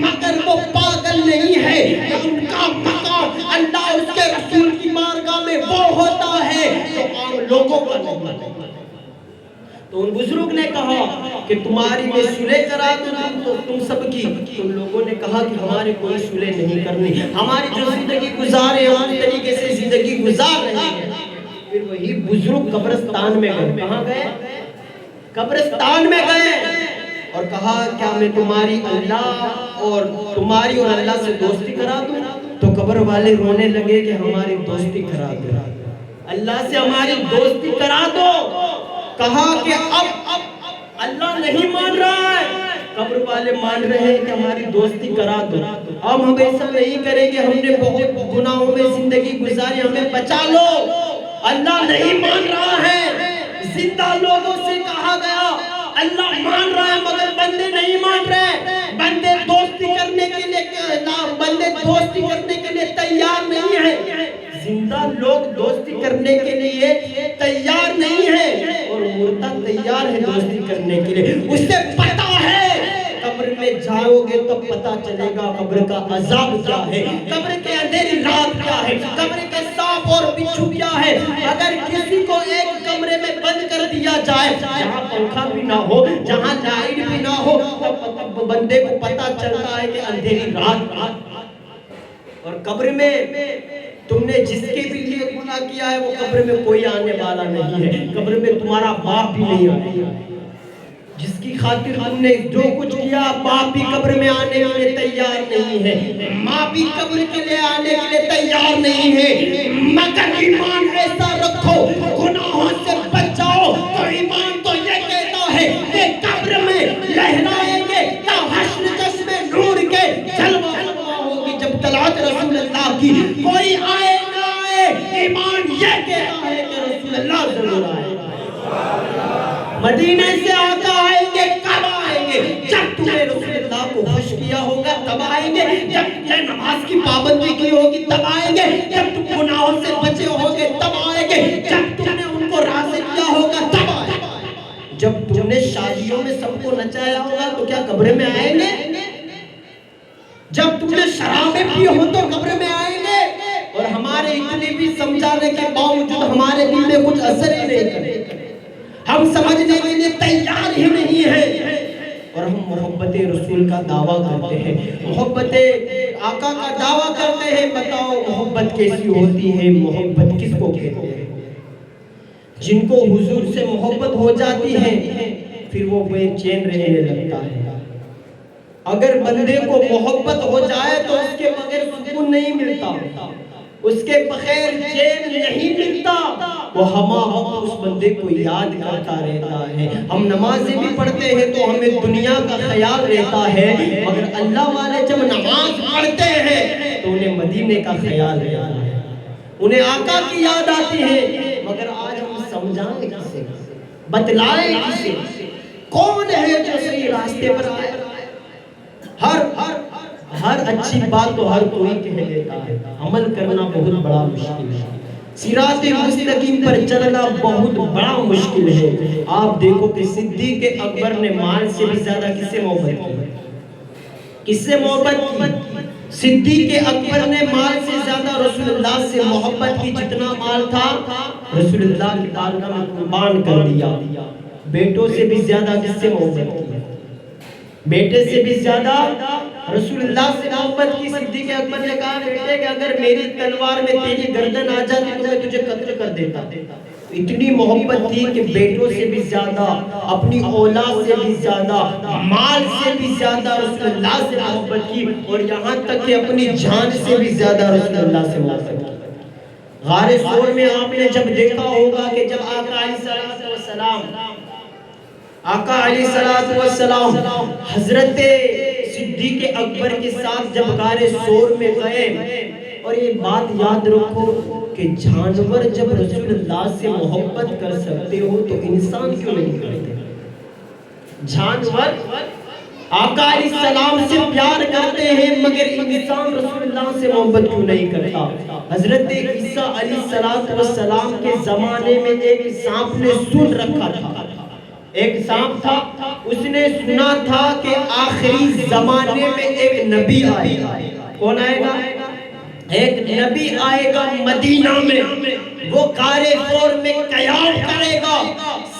مگر وہ پاگل نہیں ہے، ان کا مقام اللہ اس کے رسول کی بارگاہ میں وہ ہوتا ہے جو عام لوگوں کا نہیں، تو ان بزرگ نے کہا کہ تمہاری میں صلح کرا دو تم سب کی. تم لوگوں نے کہا کہ ہمارے کوئی صلح نہیں کرنی, ہماری جو زندگی گزارے ہم اس طریقے سے زندگی گزار رہے ہیں. پھر وہی بزرگ قبرستان میں گئے. کہاں گئے؟ قبرستان میں گئے اور کہا کیا میں تمہاری اور اللہ سے دوستی کرا دوں؟ تو قبر والے رونے لگے کہ ہماری دوستی کرا دو, اللہ سے ہماری دوستی کرا دو. کہا کہ اب اللہ نہیں مان رہا ہے, قبر والے مان رہے ہیں کہ ہماری دوستی کرا دو. اب ہم ایسا نہیں کریں گے, ہم نے بہت گناہوں میں زندگی گزاری, ہمیں بچا لو. اللہ نہیں مان رہا ہے. زندہ لوگوں سے کہا گیا اللہ مان رہا ہے مگر بندے نہیں مان رہے. بندے دوستی کرنے کے لیے تیار نہیں ہیں. زندہ لوگ دوستی کرنے کے لیے تیار نہیں ہیں اور مردہ تیار ہے دوستی کرنے کے لیے. اسے پتا ہے قبر میں جاؤ گے تو پتا چلے گا قبر کا عذاب کیا ہے, قبر کے اندھیری رات کیا ہے, قبر کے سانپ اور بچھو کیا ہے. اگر کسی کو ایک کمرے میں بند کر دیا جائے جہاں پنکھا بھی نہ ہو, جہاں لائٹ بھی نہ ہو, تو بندے کو پتا چلتا ہے کہ اندھیری رات. اور قبر میں تم نے جس کے بھی لیے گناہ کیا ہے وہ قبر میں کوئی آنے والا نہیں ہے. قبر میں تمہارا باپ بھی نہیں آنے والا. جس کی خاطر تم نے جو کچھ کیا, باپ بھی قبر میں آنے کے لیے تیار نہیں ہے, ماں بھی قبر کے لیے آنے کے لیے تیار نہیں ہے. مگر ایمان ایسا رکھو, گناہوں سے بچ جاؤ. تو ایمان تو یہ کہتا ہے کہ قبر میں لہرائیں گے تا حشر چشم نور کے جلوہ ہوگی جب طلعت رسول اللہ کی. کوئی آئے نہ آئے, ایمان یہ کہتا ہے کہ رسول اللہ ضرور آئے. مدینے سے آقا آئیں گے. کب آئیں گے؟ جب تمہیں رسول اللہ کو خوش کیا ہوگا تب آئیں گے. جب تم نے نماز کی پابندی کی ہوگی تب آئیں گے. جب تم گناہوں سے بچے ہوگے تب آئیں گے. جب تم نے ان کو راضی کیا ہوگا تب آئیں گے. جب تم نے شادیوں میں سب کو نچایا ہوگا تو کیا قبر میں آئیں گے؟ جب تم نے شرابیں پی ہو تو قبر میں آئیں گے. اور ہمارے اتنے بھی سمجھانے کے باوجود ہمارے دل میں کچھ اثر ہی نہیں کرے, ہم سمجھنے کے لیے تیار ہی نہیں ہیں. اور ہم محبت رسول کا دعویٰ کرتے ہیں, محبت آقا کا دعویٰ کرتے ہیں. بتاؤ محبت کیسی ہوتی ہے, محبت کس کو کہتے ہیں؟ جن کو حضور سے محبت ہو جاتی ہے پھر وہ بے چین رہنے لگتا ہے. اگر بندے کو محبت ہو جائے تو اس کے بغیر سکون نہیں ملتا, اس کے بغیر چین نہیں ملتا. وہ ہم اس بندے کو یاد کرتا رہتا ہے. ہم نمازیں بھی پڑھتے ہیں تو ہمیں دنیا کا خیال رہتا ہے, مگر اللہ والے جب نماز پڑھتے ہیں تو انہیں مدینے کا خیال رہتا ہے, انہیں آقا کی یاد آتی ہے. مگر آج ہم سمجھائیں کسے, بتلائیں کسے, کون ہے جو صحیح راستے پر آئے؟ ہر اچھی بات تو ہر کوئی کہہ دیتا ہے, عمل کرنا بہت بڑا مشکل ہے. صراط مستقیم پر چلنا بہت بڑا مشکل ہے. آپ دیکھو کہ صدیق اکبر نے مال سے بھی زیادہ کس سے محبت کی, کس سے محبت کی؟ صدیق اکبر نے مال سے زیادہ رسول اللہ سے محبت کی. جتنا مال تھا رسول اللہ کی بارگاہ میں قربان کر دیا. بیٹوں سے بھی زیادہ کس سے محبت کی؟ بیٹے سے بھی زیادہ رسول اللہ سے محبت کی. صدیق اکبر نے کہا بیٹے کہ اگر میری تلوار میں تیری گردن آ جاتی تو میں تجھے قتل کر دیتا. اتنی محبت تھی کہ بیٹوں سے بھی زیادہ, اپنی اولاد سے بھی زیادہ, مال سے بھی زیادہ رسول اللہ سے محبت کی. اور یہاں تک کہ اپنی جان سے بھی زیادہ رسول اللہ سے محبت کی. غار ثور میں آپ نے جب دیکھا ہوگا کہ جب آقا علیہ السلام حضرت صدیق اکبر کے ساتھ جب غار ثور میں گئے, اور یہ بات یاد رکھو کہ جانور جب رسول اللہ سے محبت کر سکتے ہو تو انسان کیوں نہیں کرتے؟ جانور آقا علیہ السلام سے پیار کرتے ہیں مگر انسان رسول اللہ سے محبت کیوں نہیں کرتا؟ حضرت عیسیٰ علیہ السلام کے زمانے میں ایک سانپ نے سن رکھا تھا, ایک سانپ تھا, اس نے سنا تھا کہ آخری زمانے میں ایک نبی آئے گا. کون آئے گا؟ ایک نبی آئے گا مدینہ میں, وہ غار ثور میں قیام کرے گا,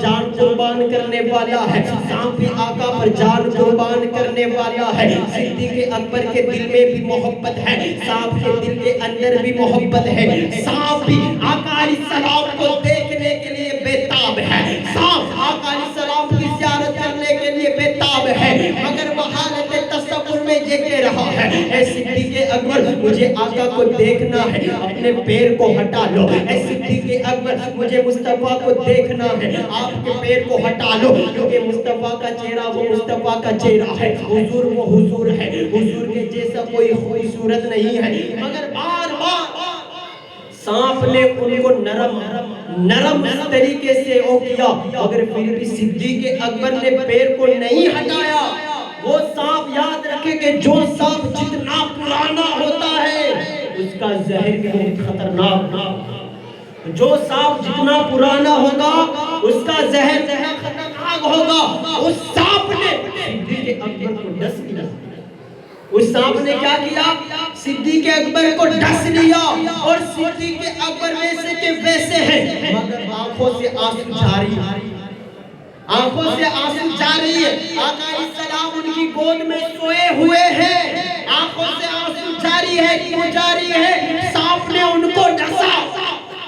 جان قربان کرنے والا ہے، سانپ بھی آقا پر جان قربان کرنے والا ہے۔ صدیق اکبر کے دل میں بھی محبت ہے، سانپ کے دل کے اندر بھی محبت ہے۔ سانپ بھی آقا علیہ السلام کو دیکھنے کے لیے بےتاب ہے، سانپ آقا علیہ السلام کی زیارت کرنے کے لیے بےتاب ہے، مگر وہ حالت تصور میں یہ کہہ رہا ہے، اے صدیق اکبر مجھے آقا کو دیکھنا ہے، اپنے پیر کو ہٹا لو۔ اے صدیق اکبر مجھے مصطفیٰ کو دیکھنا ہے، آپ کے پیر کو ہٹا لو، کیونکہ مصطفیٰ کا چہرہ وہ مصطفیٰ کا چہرہ ہے، حضور وہ حضور ہے، حضور کے جیسا کوئی خوبصورت نہیں ہے۔ مگر بار بار سانپ نے ان کو نرم اس طریقے سے او کیا، مگر پھر بھی صدیق اکبر نے پیر کو نہیں ہٹایا۔ وہ سانپ یاد رکھے کہ جو سانپ جتنا پرانا ہوتا ہے اس کا زہر بھی بہت خطرناک، جو سانپ جتنا پرانا ہوگا اس کا زہر خطرناک ہوگا۔ اس سانپ نے صدیق اکبر کو ڈس لیا، اس سانپ نے کیا کیا؟ صدیق اکبر کو ڈس لیا، اور صدیق اکبر ویسے کے ویسے ہیں، مگر آنکھوں سے آنسو جاری ہے، آنکھوں سے آنسو جاری ہے۔ آقا علیہ السلام ان کی گود میں سوئے ہوئے ہیں، آنکھوں سے آنسو جاری ہے۔ کیوں جاری ہے؟ سانپ نے ان کو ڈسا۔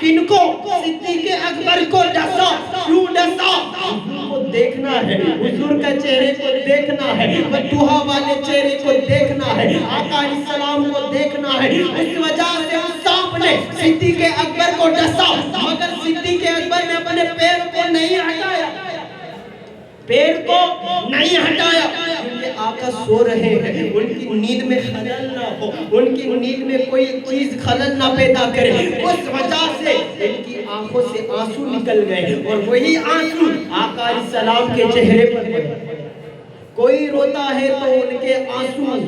کن کو؟ صدیق اکبر کو ڈسا۔ کیوں ڈسا؟ حضور کو دیکھنا ہے، حضور کا چہرے کو دیکھنا ہے، بطوحہ والے چہرے کو دیکھنا ہے، آقا علیہ السلام کو دیکھنا ہے۔ اس وجہ سے اس سانپ نے صدیق اکبر کو ڈسا، مگر صدیق اکبر نے اپنے پیر کو نہیں ہٹایا، پیر کو نہیں ہٹایا، کیونکہ آقا سو رہے ہیں، ان کی نیند میں خلل نہ ہو، ان کی نیند میں کوئی چیز خلل نہ پیدا کرے۔ اس وجہ سے ان کی آنکھوں سے آنسو نکل گئے، اور وہی آنسو آقا علیہ السلام کے چہرے پر پڑے۔ کوئی روتا ہے تو ان کے آنسو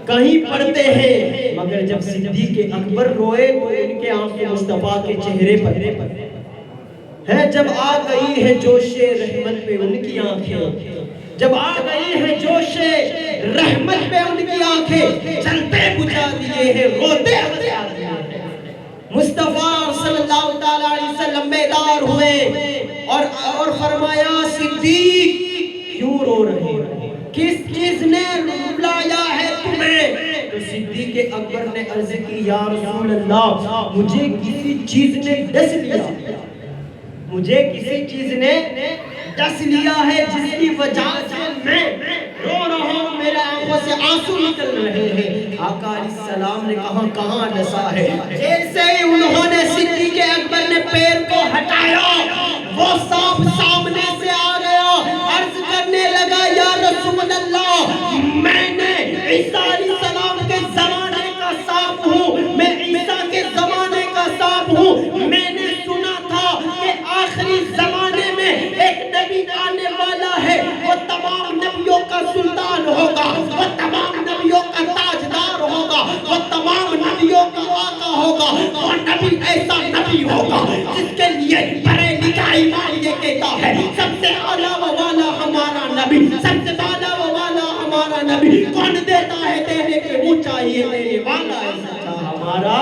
کہیں پڑتے ہیں، مگر جب صدیق اکبر روئے تو ان کے آنسو مصطفیٰ کے چہرے پر ہے۔ جب آ گئی ہے جوش رحمت پہ ان کی آنکھیں، جب آ گئی ہے جوش رحمت پہ ان کی آنکھیں، چلتے بجھا دیے ہیں، روتے بجھا دیے ہیں۔ مصطفیٰ صلی اللہ تعالیٰ علیہ وسلم بیدار ہوئے اور فرمایا صدیق کیوں رو رہے ہیں؟ کس چیز نے رلایا ہے تمہیں؟ تو صدیق اکبر نے عرض کی یا رسول اللہ مجھے کسی چیز نے ڈس لیا، مجھے کسی چیز نے ڈس لیا ہے، جس کی وجہ سے میں رو رہا ہوں، میرے آنکھوں سے آنسو نکل رہے ہیں۔ آقا علیہ السلام نے کہا کہاں ڈسا ہے؟ جیسے ہی انہوں نے صدیق اکبر نے پیر کو ہٹایا، وہ سانپ سامنے سے آ گیا، عرض کرنے لگا یا رسول اللہ میں نے عیسیٰ علیہ السلام کے زمانے کا سانپ ہوں، میں عیسیٰ کے زمانے کا سانپ ہوں، میں نے سنا تھا کہ آخری زمانے میں ایک نبی آنے والا ہے، وہ تمام نبیوں کا سلطان ہوگا، وہ تمام نبیوں کا تاجدار ہوگا، وہ تمام نبیوں کا آقا ہوگا، وہ نبی ایسا نبی ہوگا جس کے لیے بریلی کا امام یہ کہتا ہے سب سے اعلیٰ و والا ہمارا نبی، سب سے بالا و والا ہمارا نبی، کون دیتا ہے دینے کے وہ چاہیے، دینے والا ہے سچا ہمارا،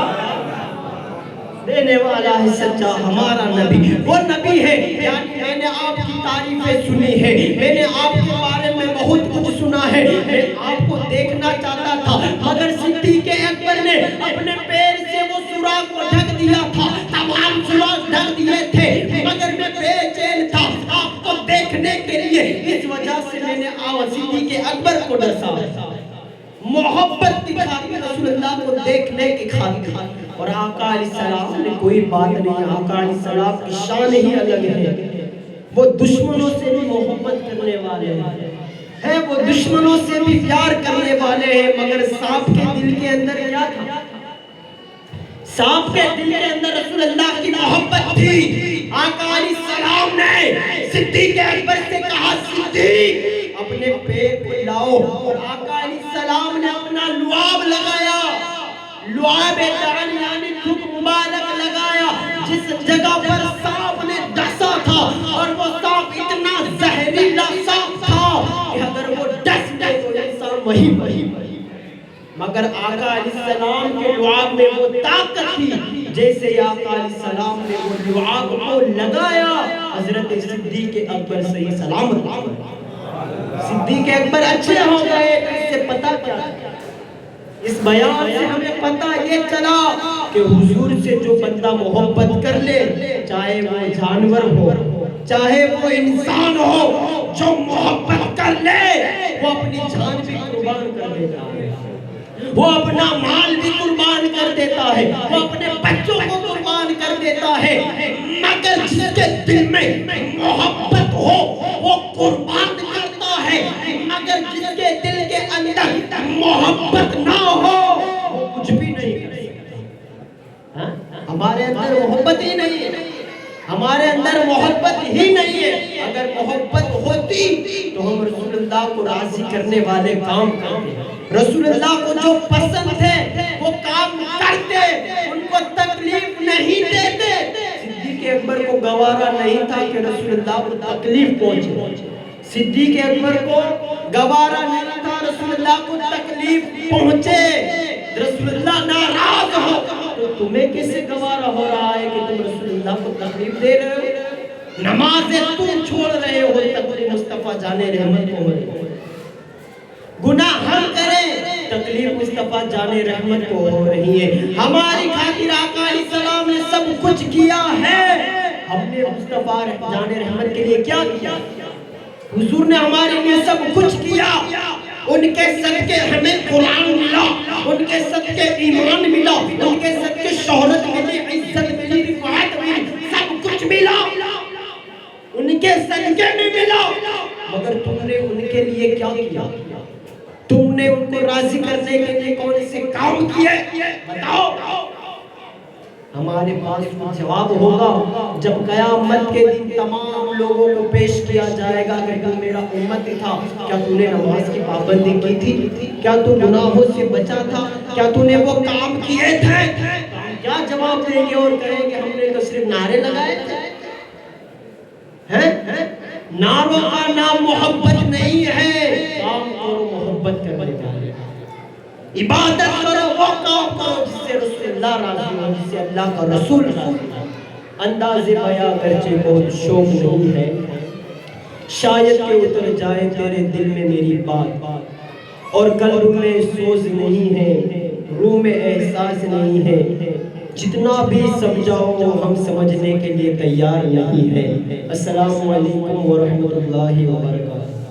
دینے والا ہے سچا ہمارا نبی، وہ نبی ہے۔ یعنی میں نے آپ کی تعریفیں سنی ہے، میں نے آپ کے بارے میں بہت کچھ سنا ہے، میں آپ کو دیکھنا چاہتا تھا، مگر صدیق اکبر نے اپنے پیر سے وہ سوراخ کو ڈھک دیا تھا، تمام سوراخ ڈھک دیے تھے، مگر میں بے چین تھا آپ کو دیکھنے کے لیے، اس وجہ سے میں نے صدیق اکبر کو ڈسا، محبت کی خاطر رسول اللہ کو دیکھنے کی خاطر۔ اور آقا علیہ السلام نے کوئی بات نہیں، آقا علیہ السلام کی شان ہی الگ ہے، وہ دشمنوں سے بھی محبت کرنے والے ہیں، وہ دشمنوں سے بھی پیار کرنے والے ہیں، مگر سانپ کے دل کے اندر کیا تھا؟ سانپ کے دل کے اندر رسول اللہ کی محبت تھی۔ آقا علیہ السلام نے صدیق اکبر سے کہا صدیق اپنے پیر کو لاؤ، اور آقا علیہ السلام نے اپنا لعاب لگایا، لعاب دعن یعنی تھوک مبارک لگایا، جس جگہ پر سانپ نے ڈسا تھا، اور وہ سانپ اتنا زہریلا سانپ تھا کہ اگر وہ ڈس دے تو انسان وہی مگر آقا علیہ السلام کے لعاب میں وہ طاقت تھی، جیسے آقا علیہ السلام نے وہ لعاب کو لگایا، حضرت صدیق اکبر صحیح سلامت. صدیق اکبر اچھے ہو گئے. اس سے پتہ کیا؟ اس بیان سے ہمیں پتہ یہ چلا کہ حضور سے جو بندہ محبت کر لے، چاہے وہ جانور ہو چاہے وہ انسان ہو، جو محبت کر لے وہ اپنی جان بھی قربان کر دیتا ہے، وہ اپنا مال بھی قربان کر دیتا ہے، وہ اپنے بچوں کو قربان کر دیتا ہے. مگر جس کے دل میں محبت ہو وہ قربان کرتا ہے، مگر جس کے دل کے اندر محبت نہ ہو وہ کچھ بھی نہیں کر سکتا. ہمارے اندر محبت ہی نہیں ہے، ہمارے اندر محبت ہی نہیں ہے. اگر محبت ہوتی تو ہم رسول اللہ کو راضی کرنے والے کام کرتے، رسول اللہ کو جو پسند ہے وہ کام کرتے، ان کو تکلیف نہیں دیتے. صدیق اکبر کو گوارا نہیں تھا کہ رسول اللہ کو تکلیف پہنچے. صدیق اکبر کو گوارا نہیں تھا رسول اللہ کو تکلیف پہنچے. رسول اللہ ناراض ہو تو تمہیں کیسے گوارا ہو رہا ہے کہ تم رسول اللہ کو تکلیف دے رہے ہو؟ نمازیں تم چھوڑ رہے ہو تکلیف مصطفیٰ جانے رحمت کو ہو. گناہ ہم کریں تکلیف مصطفیٰ جانے رحمت کو ہو رہی ہے. ہماری خاطر آقا علیہ السلام نے سب کچھ کیا ہے، ہم نے مصطفیٰ جانے رحمت کے لیے کیا کیا؟ حضور نے ہمارے لیے سب کچھ کیا. ان کے صدقے ہمیں قرآن ملا، ان کے صدقے ایمان ملا، ان کے صدقے شہرت ملی، عزت ملی، رفعت ملی، سب کچھ ملا، ان کے صدقے میں ملا. مگر تم نے ان کے لیے کیا کیا؟ تم نے ان کو راضی کرنے کے لیے کون سے کام کیے؟ بتاؤ. ہمارے پاس جواب ہوگا جب قیامت کے دن تمام لوگوں کو پیش کیا جائے گا کہ تو میرا امت تھا، کیا تو نے نماز کی پابندی کی تھی؟ کیا تو گناہوں سے بچا تھا؟ کیا تو نے وہ کام کیے تھے؟ کیا جواب دیں گے اور کہیں گے ہم نے تو صرف نعرے لگائے تھے؟ نعروں کا نام محبت نہیں ہے. کام کرو محبت کرنے والے، عبادت کرو، وہ کام کرو جس سے رسول اللہ راضی ہو، جس سے اللہ کا رسول راضی ہو. انداز بیاں گرچہ بہت شوق نہیں ہے، شاید کہ اتر جائے تیرے دل میں میری بات، اور قلب میں سوز نہیں ہے، روح میں احساس نہیں ہے. جتنا بھی سمجھاؤ ہم سمجھنے کے لیے تیار نہیں ہے. السلام علیکم ورحمۃ اللہ وبرکاتہ.